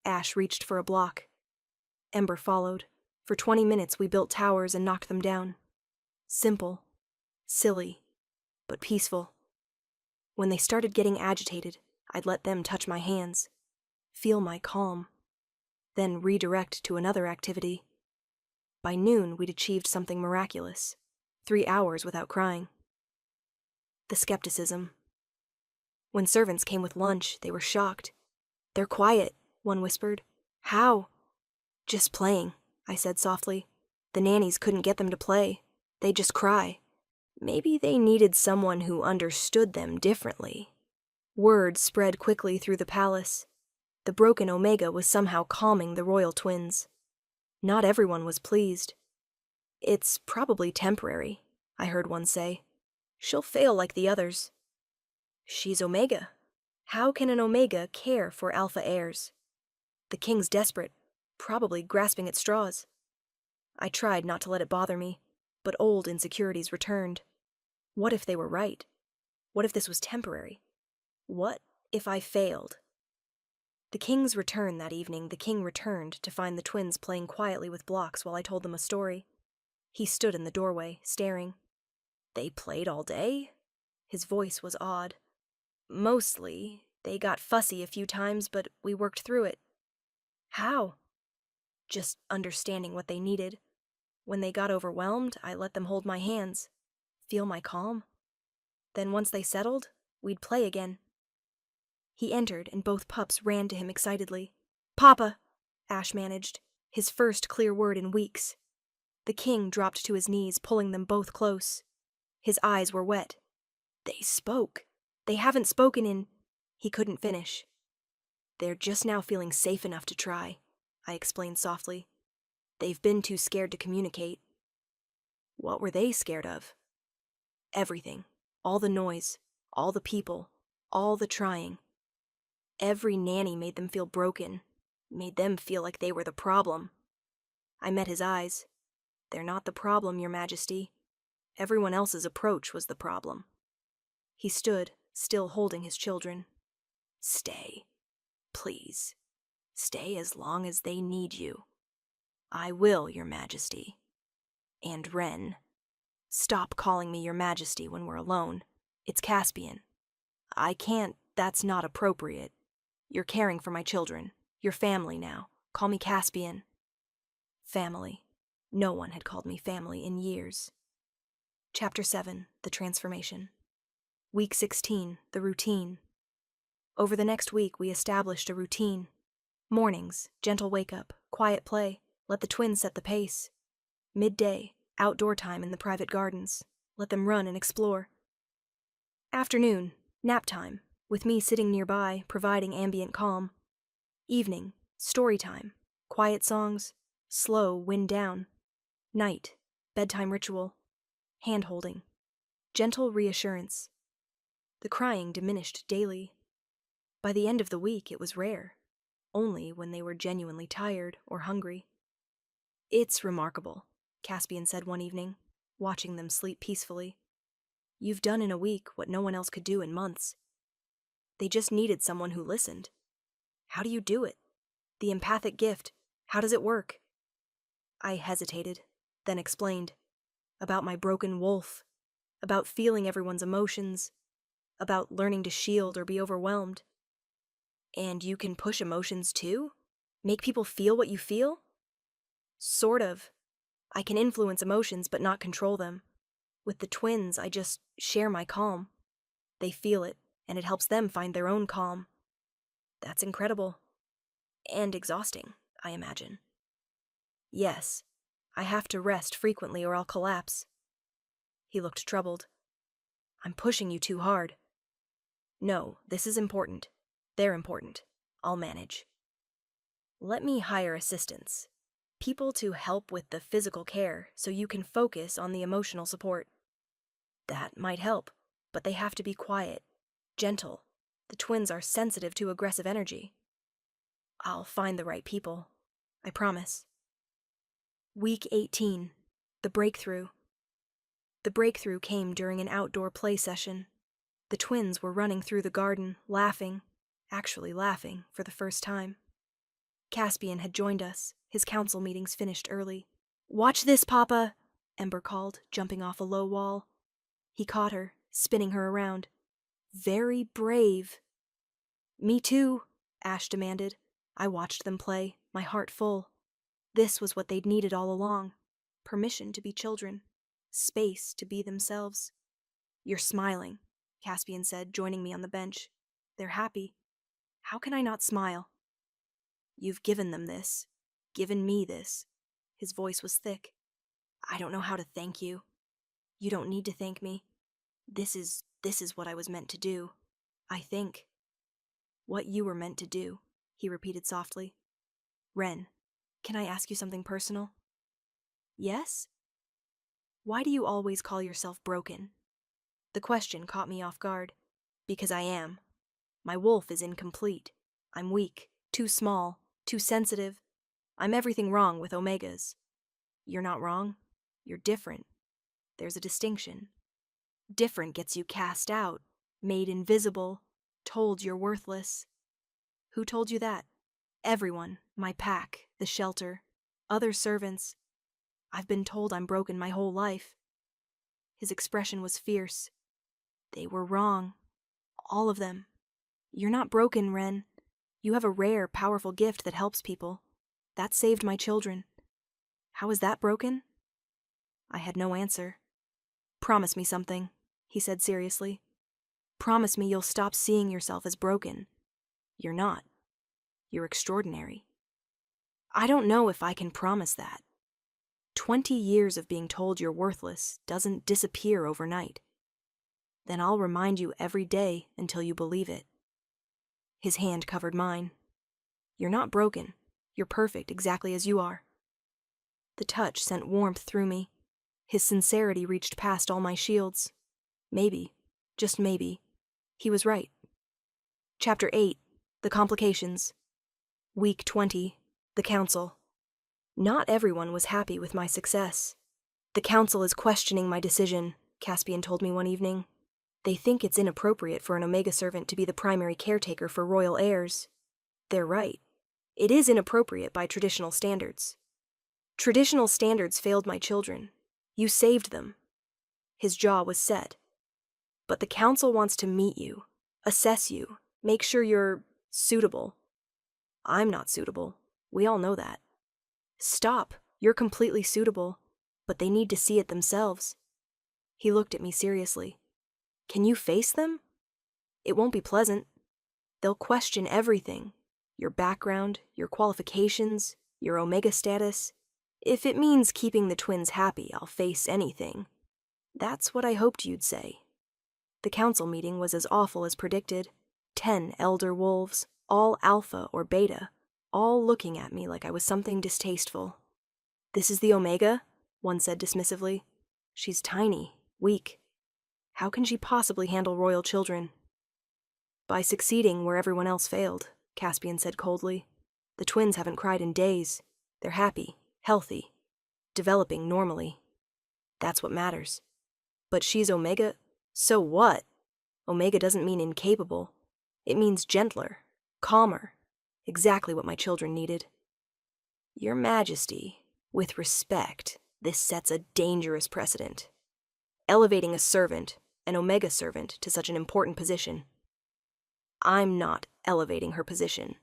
Ash reached for a block. Ember followed. For 20 minutes we built towers and knocked them down. Simple, silly, but peaceful. When they started getting agitated, I'd let them touch my hands, feel my calm, then redirect to another activity. By noon, we'd achieved something miraculous. 3 hours without crying. The skepticism. When servants came with lunch, they were shocked. They're quiet, one whispered. How? Just playing, I said softly. The nannies couldn't get them to play. They'd just cry. Maybe they needed someone who understood them differently. Word spread quickly through the palace. The broken Omega was somehow calming the royal twins. Not everyone was pleased. It's probably temporary, I heard one say. She'll fail like the others. She's Omega. How can an Omega care for Alpha heirs? The king's desperate, probably grasping at straws. I tried not to let it bother me, but old insecurities returned. What if they were right? What if this was temporary? What if I failed? The king's return that evening, the king returned to find the twins playing quietly with blocks while I told them a story. He stood in the doorway, staring. They played all day? His voice was odd. Mostly. They got fussy a few times, but we worked through it. How? Just understanding what they needed. When they got overwhelmed, I let them hold my hands, feel my calm. Then once they settled, we'd play again. He entered, and both pups ran to him excitedly. Papa, Ash managed, his first clear word in weeks. The king dropped to his knees, pulling them both close. His eyes were wet. They spoke. They haven't spoken in... He couldn't finish. They're just now feeling safe enough to try, I explained softly. They've been too scared to communicate. What were they scared of? Everything. All the noise. All the people. All the trying. Every nanny made them feel broken, made them feel like they were the problem. I met his eyes. They're not the problem, Your Majesty. Everyone else's approach was the problem. He stood, still holding his children. Stay. Please. Stay as long as they need you. I will, Your Majesty. And Wren. Stop calling me Your Majesty when we're alone. It's Caspian. I can't, that's not appropriate. You're caring for my children. You're family now. Call me Caspian. Family. No one had called me family in years. Chapter 7, The Transformation. Week 16, The Routine. Over the next week, we established a routine. Mornings, gentle wake-up, quiet play, let the twins set the pace. Midday, outdoor time in the private gardens, let them run and explore. Afternoon, nap time, with me sitting nearby, providing ambient calm. Evening, story time, quiet songs, slow wind down. Night, bedtime ritual, hand-holding, gentle reassurance. The crying diminished daily. By the end of the week, it was rare, only when they were genuinely tired or hungry. It's remarkable, Caspian said one evening, watching them sleep peacefully. You've done in a week what no one else could do in months. They just needed someone who listened. How do you do it? The empathic gift, how does it work? I hesitated, then explained. About my broken wolf, about feeling everyone's emotions, about learning to shield or be overwhelmed. And you can push emotions too? Make people feel what you feel? Sort of. I can influence emotions but not control them. With the twins, I just share my calm. They feel it, and it helps them find their own calm. That's incredible. And exhausting, I imagine. Yes, I have to rest frequently or I'll collapse. He looked troubled. I'm pushing you too hard. No, this is important. They're important. I'll manage. Let me hire assistants. People to help with the physical care so you can focus on the emotional support. That might help, but they have to be quiet, gentle. The twins are sensitive to aggressive energy. I'll find the right people. I promise. Week 18. The breakthrough. The breakthrough came during an outdoor play session. The twins were running through the garden, actually laughing, for the first time. Caspian had joined us. His council meetings finished early. Watch this, Papa, Ember called, jumping off a low wall. He caught her, spinning her around. Very brave. Me too, Ash demanded. I watched them play, my heart full. This was what they'd needed all along. Permission to be children. Space to be themselves. You're smiling, Caspian said, joining me on the bench. They're happy. How can I not smile? You've given them this. Given me this. His voice was thick. I don't know how to thank you. You don't need to thank me. This is what I was meant to do. I think. What you were meant to do, he repeated softly. Ren, can I ask you something personal? Yes? Why do you always call yourself broken? The question caught me off guard. Because I am. My wolf is incomplete. I'm weak, too small, too sensitive. I'm everything wrong with omegas. You're not wrong. You're different. There's a distinction. Different gets you cast out, made invisible, told you're worthless. Who told you that? Everyone, my pack, the shelter, other servants. I've been told I'm broken my whole life. His expression was fierce. They were wrong. All of them. You're not broken, Ren. You have a rare, powerful gift that helps people. That saved my children. How is that broken? I had no answer. Promise me something, he said seriously. Promise me you'll stop seeing yourself as broken. You're not. You're extraordinary. I don't know if I can promise that. 20 years of being told you're worthless doesn't disappear overnight. Then I'll remind you every day until you believe it. His hand covered mine. You're not broken. You're perfect exactly as you are. The touch sent warmth through me. His sincerity reached past all my shields. Maybe, just maybe, he was right. Chapter 8. The Complications. Week 20. The Council. Not everyone was happy with my success. The Council is questioning my decision, Caspian told me one evening. They think it's inappropriate for an Omega servant to be the primary caretaker for royal heirs. They're right. It is inappropriate by traditional standards. Traditional standards failed my children. You saved them. His jaw was set. But the Council wants to meet you, assess you, make sure you're suitable. I'm not suitable. We all know that. Stop. You're completely suitable. But they need to see it themselves. He looked at me seriously. Can you face them? It won't be pleasant. They'll question everything. Your background, your qualifications, your Omega status. If it means keeping the twins happy, I'll face anything. That's what I hoped you'd say. The council meeting was as awful as predicted. 10 elder wolves, all alpha or beta, all looking at me like I was something distasteful. This is the Omega? One said dismissively. She's tiny, weak. How can she possibly handle royal children? By succeeding where everyone else failed, Caspian said coldly. The twins haven't cried in days. They're happy, healthy, developing normally. That's what matters. But she's Omega. So what? Omega doesn't mean incapable. It means gentler, calmer. Exactly what my children needed. Your Majesty, with respect, this sets a dangerous precedent. Elevating a servant, an Omega servant, to such an important position. I'm not elevating her position.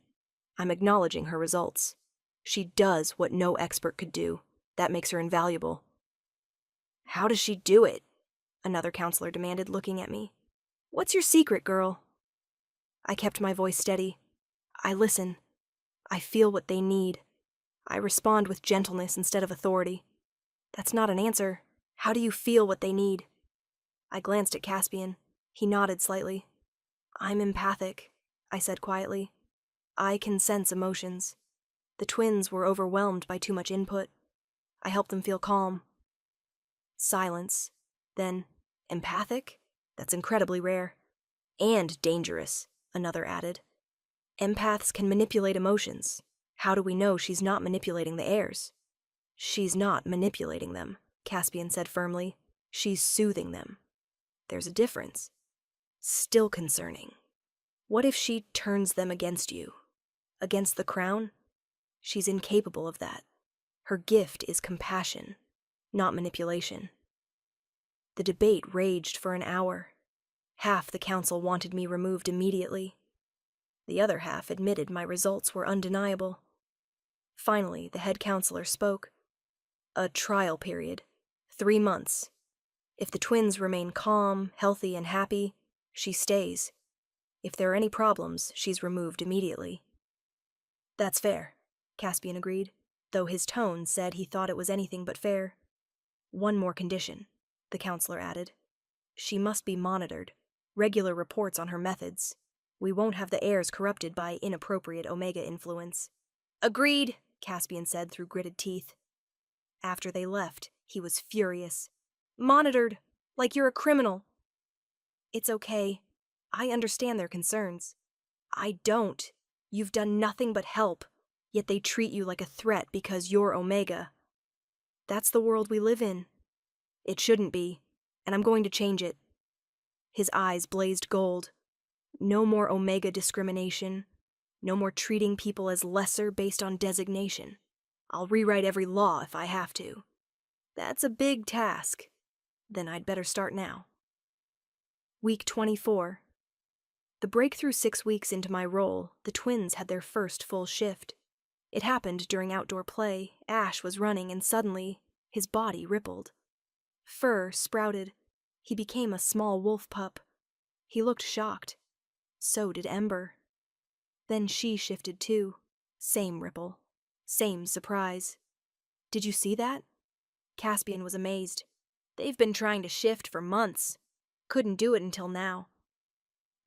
I'm acknowledging her results. She does what no expert could do. That makes her invaluable. How does she do it? Another counselor demanded, looking at me. What's your secret, girl? I kept my voice steady. I listen. I feel what they need. I respond with gentleness instead of authority. That's not an answer. How do you feel what they need? I glanced at Caspian. He nodded slightly. I'm empathic, I said quietly. I can sense emotions. The twins were overwhelmed by too much input. I helped them feel calm. Silence. Then, empathic? That's incredibly rare. And dangerous, another added. Empaths can manipulate emotions. How do we know she's not manipulating the heirs? She's not manipulating them, Caspian said firmly. She's soothing them. There's a difference. Still concerning. What if she turns them against you? Against the crown? She's incapable of that. Her gift is compassion, not manipulation. The debate raged for an hour. Half the council wanted me removed immediately. The other half admitted my results were undeniable. Finally, the head counselor spoke. A trial period. 3 months. If the twins remain calm, healthy, and happy, she stays. If there are any problems, she's removed immediately. That's fair, Caspian agreed, though his tone said he thought it was anything but fair. One more condition, the counselor added. She must be monitored. Regular reports on her methods. We won't have the heirs corrupted by inappropriate Omega influence. Agreed, Caspian said through gritted teeth. After they left, he was furious. Monitored, like you're a criminal. It's okay. I understand their concerns. I don't. You've done nothing but help, yet they treat you like a threat because you're Omega. That's the world we live in. It shouldn't be, and I'm going to change it. His eyes blazed gold. No more Omega discrimination. No more treating people as lesser based on designation. I'll rewrite every law if I have to. That's a big task. Then I'd better start now. Week 24. The breakthrough 6 weeks into my role, the twins had their first full shift. It happened during outdoor play. Ash was running and suddenly, his body rippled. Fur sprouted. He became a small wolf pup. He looked shocked. So did Ember. Then she shifted too. Same ripple. Same surprise. Did you see that? Caspian was amazed. They've been trying to shift for months. Couldn't do it until now.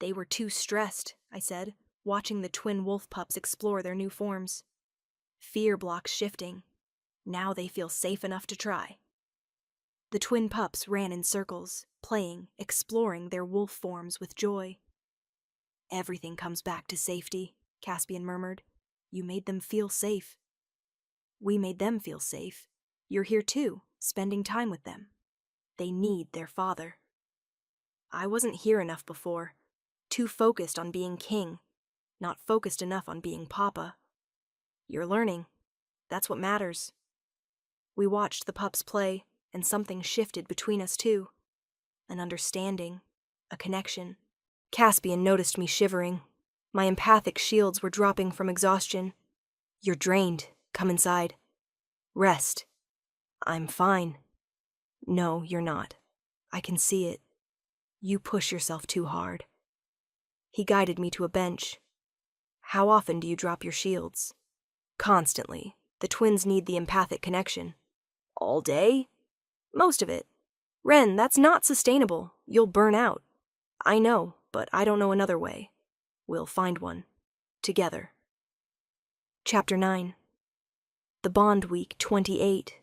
They were too stressed, I said, watching the twin wolf pups explore their new forms. Fear blocks shifting. Now they feel safe enough to try. The twin pups ran in circles, playing, exploring their wolf forms with joy. Everything comes back to safety, Caspian murmured. You made them feel safe. We made them feel safe. You're here too, spending time with them. They need their father. I wasn't here enough before. Too focused on being king. Not focused enough on being papa. You're learning. That's what matters. We watched the pups play, and something shifted between us too. An understanding. A connection. Caspian noticed me shivering. My empathic shields were dropping from exhaustion. You're drained. Come inside. Rest. I'm fine. No, you're not. I can see it. You push yourself too hard. He guided me to a bench. How often do you drop your shields? Constantly. The twins need the empathic connection. All day? Most of it. Ren, that's not sustainable. You'll burn out. I know, but I don't know another way. We'll find one. Together. Chapter 9. The Bond Week 28.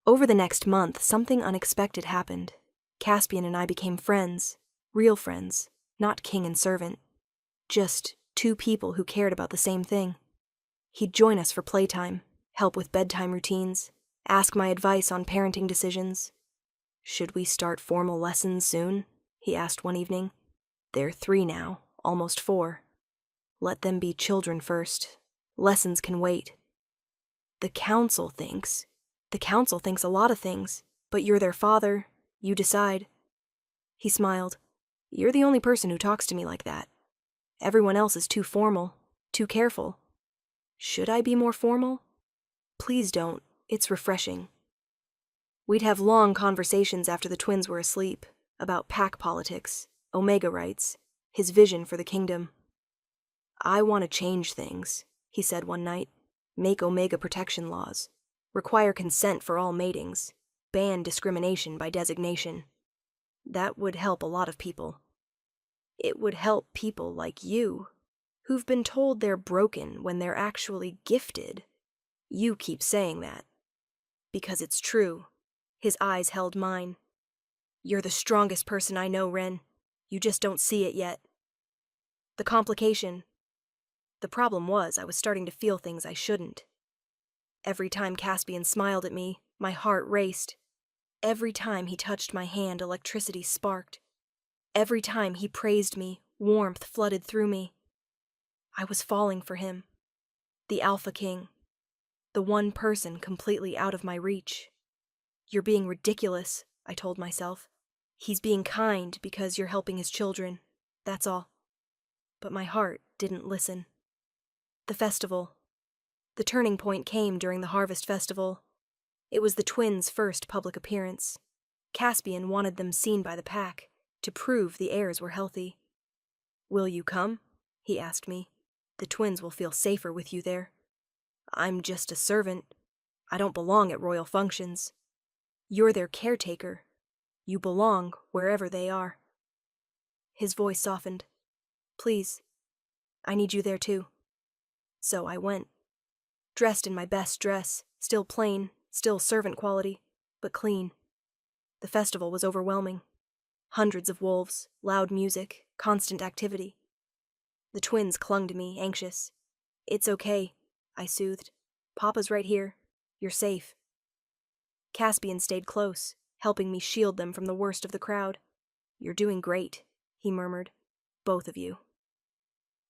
Over the next month, something unexpected happened. Caspian and I became friends. Real friends. Not king and servant. Just two people who cared about the same thing. He'd join us for playtime, help with bedtime routines, ask my advice on parenting decisions. Should we start formal lessons soon? He asked one evening. They're 3 now, almost 4. Let them be children first. Lessons can wait. The council thinks a lot of things, but you're their father. You decide. He smiled. You're the only person who talks to me like that. Everyone else is too formal, too careful. Should I be more formal? Please don't. It's refreshing. We'd have long conversations after the twins were asleep, about pack politics, Omega rights, his vision for the kingdom. I want to change things, he said one night. Make Omega protection laws. Require consent for all matings. Ban discrimination by designation. That would help a lot of people. It would help people like you, who've been told they're broken when they're actually gifted. You keep saying that. Because it's true. His eyes held mine. You're the strongest person I know, Ren. You just don't see it yet. The problem was I was starting to feel things I shouldn't. Every time Caspian smiled at me, my heart raced. Every time he touched my hand, electricity sparked. Every time he praised me, warmth flooded through me. I was falling for him. The Alpha King. The one person completely out of my reach. You're being ridiculous, I told myself. He's being kind because you're helping his children. That's all. But my heart didn't listen. The festival. The turning point came during the Harvest Festival. It was the twins' first public appearance. Caspian wanted them seen by the pack, to prove the heirs were healthy. Will you come? He asked me. The twins will feel safer with you there. I'm just a servant. I don't belong at royal functions. You're their caretaker. You belong wherever they are. His voice softened. Please, I need you there too. So I went. Dressed in my best dress, still plain, still servant quality, but clean. The festival was overwhelming. Hundreds of wolves, loud music, constant activity. The twins clung to me, anxious. It's okay, I soothed. Papa's right here. You're safe. Caspian stayed close, helping me shield them from the worst of the crowd. You're doing great, he murmured. Both of you.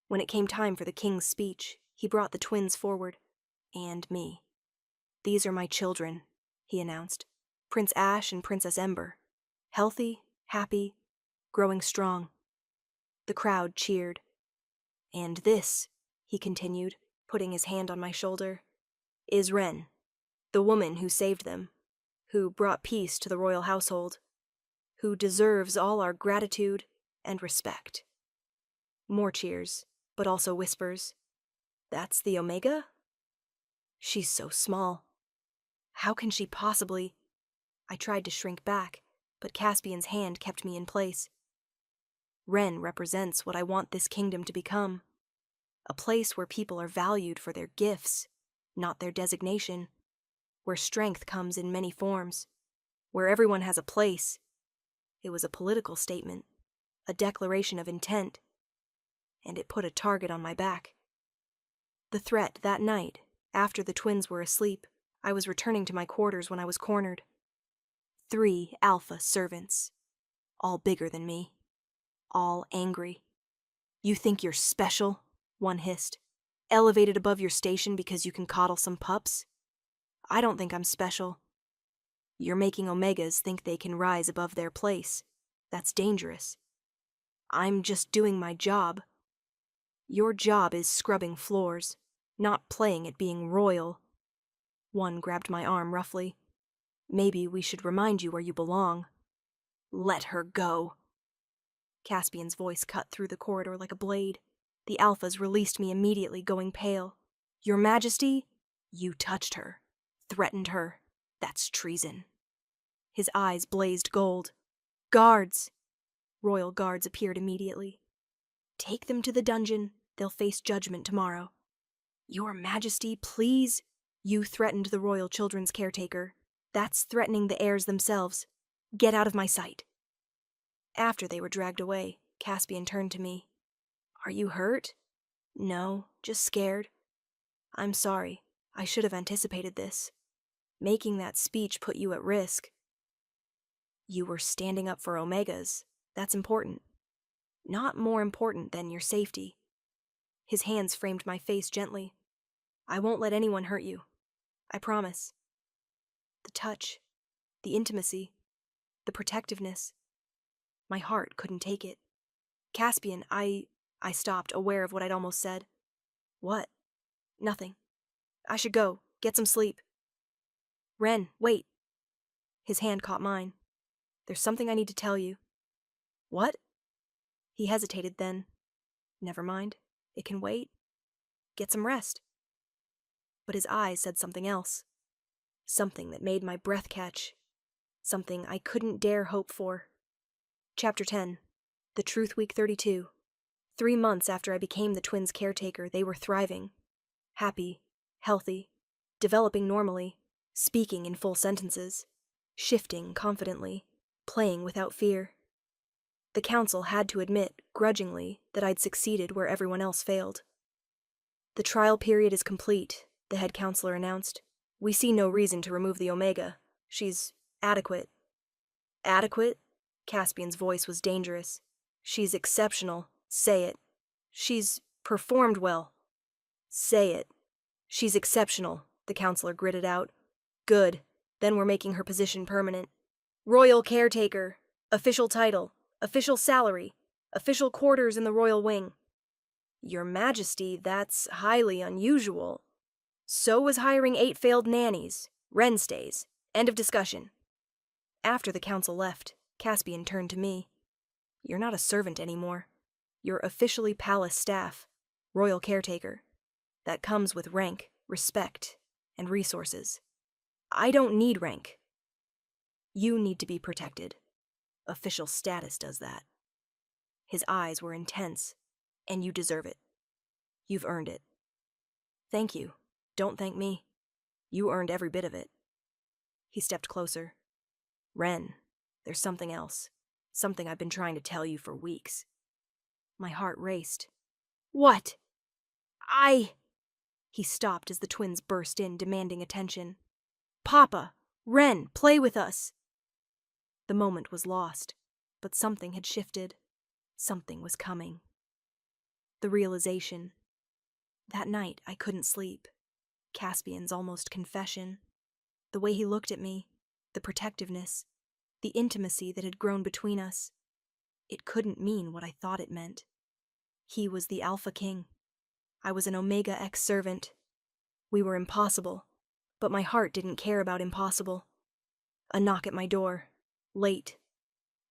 When it came time for the king's speech, he brought the twins forward. And me. These are my children, he announced. Prince Ash and Princess Ember. Healthy, happy, growing strong. The crowd cheered. And this, he continued, putting his hand on my shoulder, is Ren, the woman who saved them, who brought peace to the royal household, who deserves all our gratitude and respect. More cheers, but also whispers. That's the Omega? She's so small. How can she possibly... I tried to shrink back, but Caspian's hand kept me in place. Ren represents what I want this kingdom to become. A place where people are valued for their gifts, not their designation. Where strength comes in many forms. Where everyone has a place. It was a political statement, a declaration of intent. And it put a target on my back. The threat that night, after the twins were asleep, I was returning to my quarters when I was cornered. 3 alpha servants. All bigger than me. All angry. You think you're special? One hissed. Elevated above your station because you can coddle some pups? I don't think I'm special. You're making Omegas think they can rise above their place. That's dangerous. I'm just doing my job. Your job is scrubbing floors, not playing at being royal. One grabbed my arm roughly. Maybe we should remind you where you belong. Let her go. Caspian's voice cut through the corridor like a blade. The alphas released me immediately, going pale. Your Majesty, you touched her. Threatened her. That's treason. His eyes blazed gold. Guards! Royal guards appeared immediately. Take them to the dungeon. They'll face judgment tomorrow. Your Majesty, please? You threatened the royal children's caretaker. That's threatening the heirs themselves. Get out of my sight. After they were dragged away, Caspian turned to me. Are you hurt? No, just scared. I'm sorry. I should have anticipated this. Making that speech put you at risk. You were standing up for Omegas. That's important. Not more important than your safety. His hands framed my face gently. I won't let anyone hurt you. I promise. The touch, the intimacy, the protectiveness. My heart couldn't take it. Caspian, I stopped, aware of what I'd almost said. What? Nothing. I should go. Get some sleep. Ren, wait. His hand caught mine. There's something I need to tell you. What? He hesitated then. Never mind. It can wait. Get some rest. But his eyes said something else. Something that made my breath catch. Something I couldn't dare hope for. Chapter 10. The Truth Week 32. 3 months after I became the twins' caretaker, they were thriving. Happy, healthy, developing normally, speaking in full sentences, shifting confidently, playing without fear. The council had to admit, grudgingly, that I'd succeeded where everyone else failed. The trial period is complete, the head counselor announced. We see no reason to remove the Omega. She's adequate. Adequate? Caspian's voice was dangerous. She's exceptional. Say it. She's performed well. Say it. She's exceptional, the counselor gritted out. Good. Then we're making her position permanent. Royal caretaker. Official title. Official salary. Official quarters in the royal wing. Your Majesty, that's highly unusual. So was hiring 8 failed nannies. Wren stays. End of discussion. After the council left, Caspian turned to me. You're not a servant anymore. You're officially palace staff. Royal caretaker. That comes with rank, respect, and resources. I don't need rank. You need to be protected. Official status does that. His eyes were intense, and you deserve it. You've earned it. Thank you. Don't thank me. You earned every bit of it. He stepped closer. Wren, there's something else. Something I've been trying to tell you for weeks. My heart raced. What? He stopped as the twins burst in, demanding attention. Papa! Wren, play with us! The moment was lost, but something had shifted. Something was coming. The realization. That night I couldn't sleep. Caspian's almost confession. The way he looked at me, the protectiveness, the intimacy that had grown between us. It couldn't mean what I thought it meant. He was the Alpha King. I was an Omega X servant. We were impossible, but my heart didn't care about impossible. A knock at my door. Late.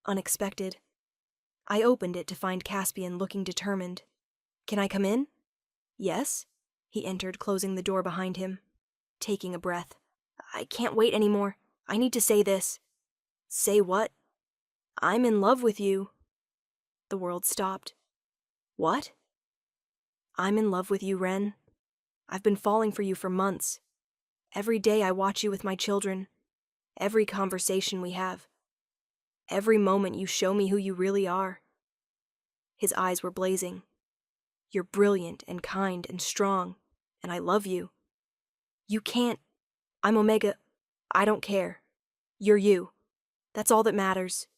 Unexpected. I opened it to find Caspian looking determined. Can I come in? Yes. He entered, closing the door behind him. Taking a breath. I can't wait anymore. I need to say this. Say what? I'm in love with you. The world stopped. What? I'm in love with you, Wren. I've been falling for you for months. Every day I watch you with my children. Every conversation we have. Every moment you show me who you really are. His eyes were blazing. You're brilliant and kind and strong, and I love you. You can't. I'm Omega. I don't care. You're you. That's all that matters.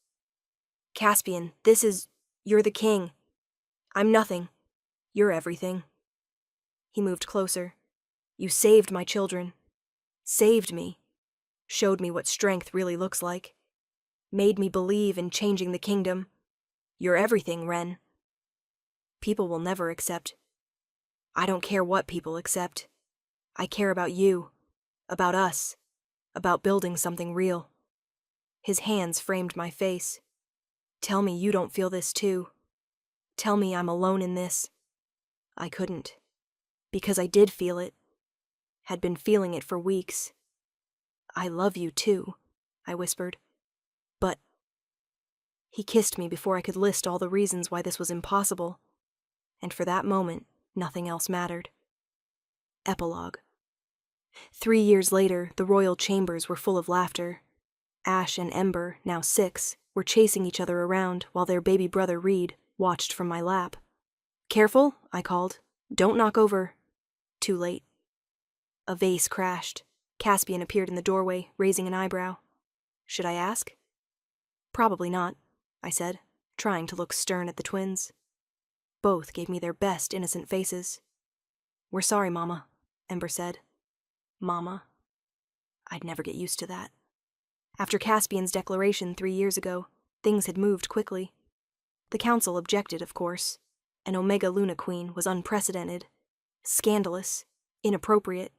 Caspian, you're the king. I'm nothing. You're everything. He moved closer. You saved my children. Saved me. Showed me what strength really looks like. Made me believe in changing the kingdom. You're everything, Wren. People will never accept. I don't care what people accept. I care about you. About us. About building something real. His hands framed my face. Tell me you don't feel this too. Tell me I'm alone in this. I couldn't. Because I did feel it. Had been feeling it for weeks. I love you too, I whispered. But... He kissed me before I could list all the reasons why this was impossible. And for that moment, nothing else mattered. Epilogue. 3 years later, the royal chambers were full of laughter. Ash and Ember, now 6, were chasing each other around while their baby brother Reed watched from my lap. Careful, I called. Don't knock over. Too late. A vase crashed. Caspian appeared in the doorway, raising an eyebrow. Should I ask? Probably not, I said, trying to look stern at the twins. Both gave me their best innocent faces. We're sorry, Mama, Ember said. Mama. I'd never get used to that. After Caspian's declaration 3 years ago, things had moved quickly. The council objected, of course. An Omega Luna Queen was unprecedented, scandalous, inappropriate.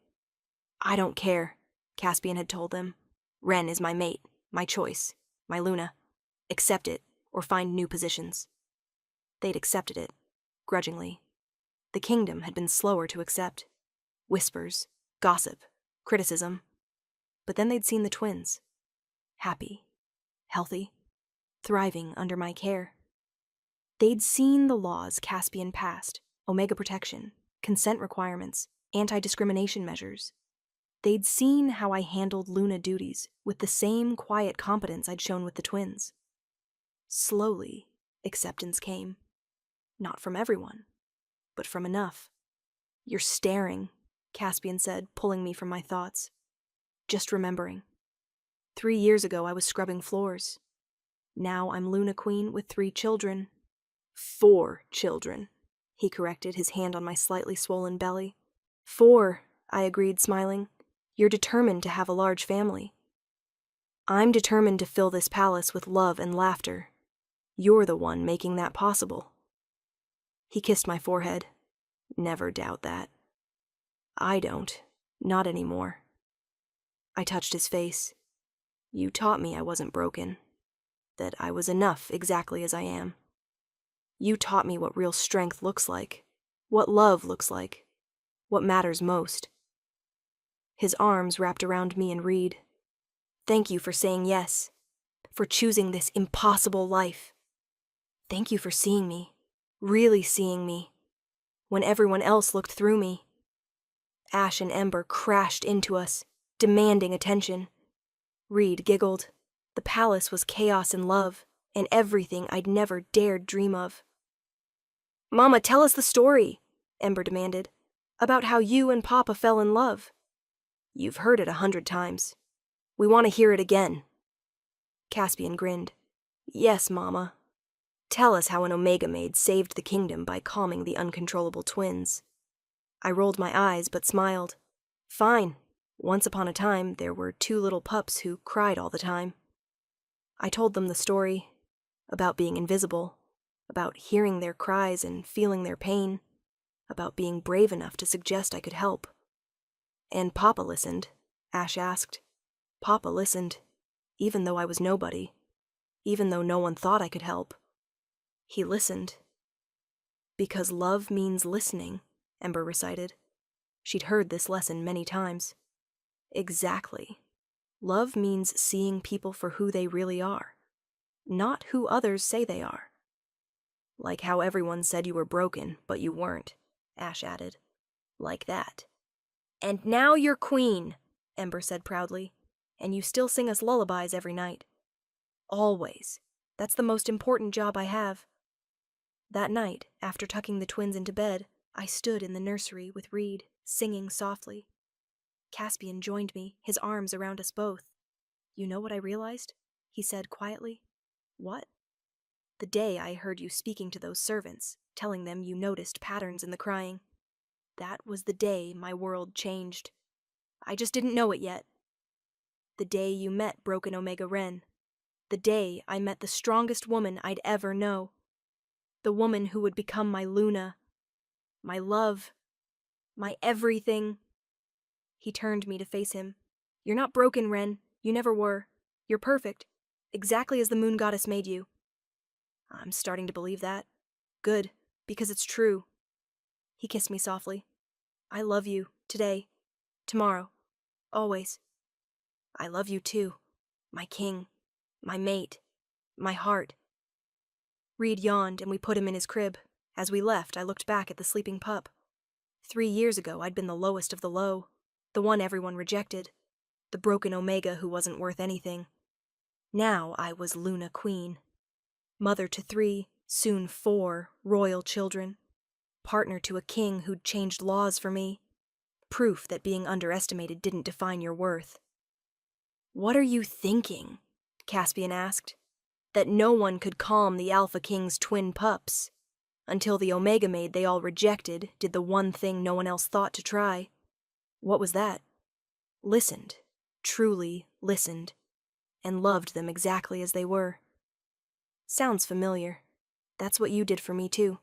I don't care, Caspian had told them. Wren is my mate, my choice, my Luna. Accept it, or find new positions. They'd accepted it, grudgingly. The kingdom had been slower to accept. Whispers, gossip, criticism. But then they'd seen the twins. Happy, healthy, thriving under my care. They'd seen the laws Caspian passed, Omega protection, consent requirements, anti-discrimination measures. They'd seen how I handled Luna duties with the same quiet competence I'd shown with the twins. Slowly, acceptance came. Not from everyone, but from enough. "You're staring," Caspian said, pulling me from my thoughts. "Just remembering. 3 years ago I was scrubbing floors. Now I'm Luna Queen with 3 children. 4 children," he corrected, his hand on my slightly swollen belly. "4," I agreed, smiling. "You're determined to have a large family." "I'm determined to fill this palace with love and laughter. You're the one making that possible." He kissed my forehead. "Never doubt that." "I don't. Not anymore." I touched his face. "You taught me I wasn't broken. That I was enough exactly as I am. You taught me what real strength looks like, what love looks like, what matters most." His arms wrapped around me and Reed. "Thank you for saying yes, for choosing this impossible life. Thank you for seeing me, really seeing me, when everyone else looked through me." Ash and Ember crashed into us, demanding attention. Reed giggled. The palace was chaos and love, and everything I'd never dared dream of. "Mama, tell us the story," Ember demanded, "about how you and Papa fell in love. You've heard it 100 times. We want to hear it again." Caspian grinned. "Yes, Mama. Tell us how an Omega maid saved the kingdom by calming the uncontrollable twins." I rolled my eyes but smiled. "Fine. Once upon a time, there were 2 little pups who cried all the time." I told them the story about being invisible, about hearing their cries and feeling their pain, about being brave enough to suggest I could help. "And Papa listened?" Ash asked. "Papa listened, even though I was nobody, even though no one thought I could help. He listened." "Because love means listening," Ember recited. She'd heard this lesson many times. "Exactly. Love means seeing people for who they really are, not who others say they are." "Like how everyone said you were broken, but you weren't," Ash added. "Like that." "And now you're queen," Ember said proudly. "And you still sing us lullabies every night." "Always. That's the most important job I have." That night, after tucking the twins into bed, I stood in the nursery with Reed, singing softly. Caspian joined me, his arms around us both. "You know what I realized?" he said quietly. "What?" "The day I heard you speaking to those servants, telling them you noticed patterns in the crying. That was the day my world changed. I just didn't know it yet. The day you met Broken Omega Ren. The day I met the strongest woman I'd ever know. The woman who would become my Luna. My love. My everything." He turned me to face him. "You're not broken, Ren. You never were. You're perfect. Exactly as the moon goddess made you." "I'm starting to believe that. Good, because it's true." He kissed me softly. "I love you, today, tomorrow, always. I love you too, my king, my mate, my heart." Reed yawned and we put him in his crib. As we left, I looked back at the sleeping pup. 3 years ago, I'd been the lowest of the low, the one everyone rejected, the broken Omega who wasn't worth anything. Now I was Luna Queen, mother to 3, soon 4, royal children, partner to a king who'd changed laws for me, proof that being underestimated didn't define your worth. "What are you thinking?" Caspian asked. "That no one could calm the Alpha King's twin pups. Until the Omega maid they all rejected did the one thing no one else thought to try." "What was that?" "Listened, truly listened, and loved them exactly as they were." "Sounds familiar. That's what you did for me too."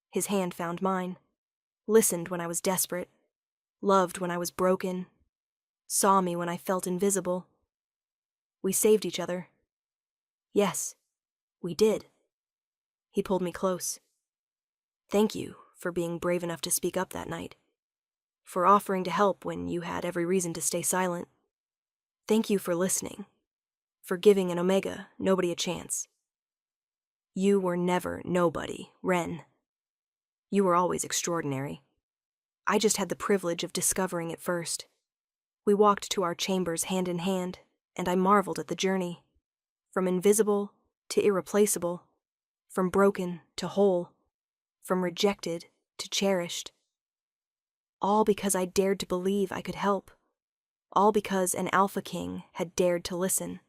His hand found mine. Listened when I was desperate. Loved when I was broken. Saw me when I felt invisible. We saved each other. Yes, we did." He pulled me close. "Thank you for being brave enough to speak up that night. For offering to help when you had every reason to stay silent. Thank you for listening, for giving an Omega nobody a chance. You were never nobody, Ren. You were always extraordinary. I just had the privilege of discovering it first. We walked to our chambers hand in hand, and I marveled at the journey. From invisible to irreplaceable, from broken to whole, from rejected to cherished. All because I dared to believe I could help. All because an alpha king had dared to listen.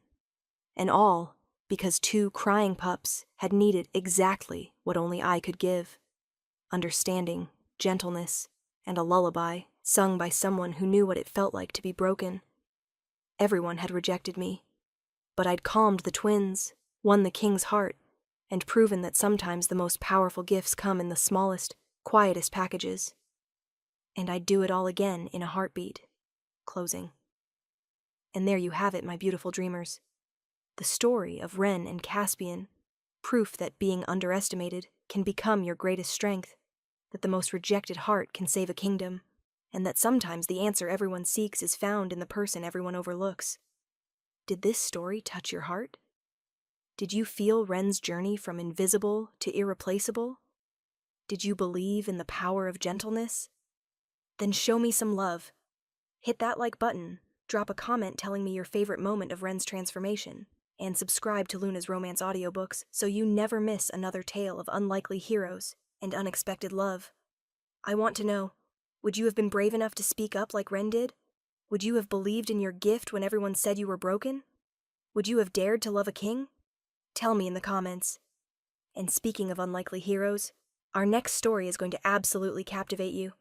And all because two crying pups had needed exactly what only I could give. Understanding, gentleness, and a lullaby sung by someone who knew what it felt like to be broken. Everyone had rejected me, but I'd calmed the twins, won the king's heart, and proven that sometimes the most powerful gifts come in the smallest, quietest packages. And I'd do it all again in a heartbeat. Closing. And there you have it, my beautiful dreamers. The story of Ren and Caspian, proof that being underestimated can become your greatest strength, that the most rejected heart can save a kingdom, and that sometimes the answer everyone seeks is found in the person everyone overlooks. Did this story touch your heart? Did you feel Ren's journey from invisible to irreplaceable? Did you believe in the power of gentleness? Then show me some love. Hit that like button, drop a comment telling me your favorite moment of Ren's transformation, and subscribe to Luna's romance audiobooks so you never miss another tale of unlikely heroes and unexpected love. I want to know, would you have been brave enough to speak up like Ren did? Would you have believed in your gift when everyone said you were broken? Would you have dared to love a king? Tell me in the comments. And speaking of unlikely heroes, our next story is going to absolutely captivate you.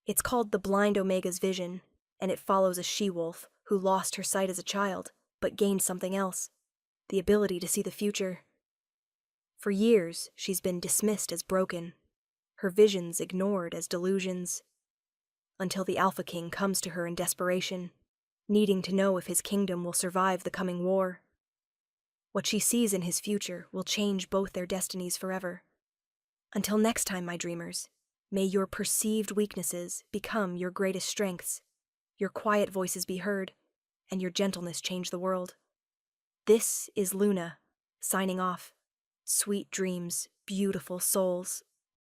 It's called The Blind Omega's Vision, and it follows a she-wolf who lost her sight as a child, but gained something else, the ability to see the future. For years, she's been dismissed as broken, her visions ignored as delusions, until the Alpha King comes to her in desperation, needing to know if his kingdom will survive the coming war. What she sees in his future will change both their destinies forever. Until next time, my dreamers, may your perceived weaknesses become your greatest strengths, your quiet voices be heard, and your gentleness change the world. This is Luna, signing off. Sweet dreams, beautiful souls.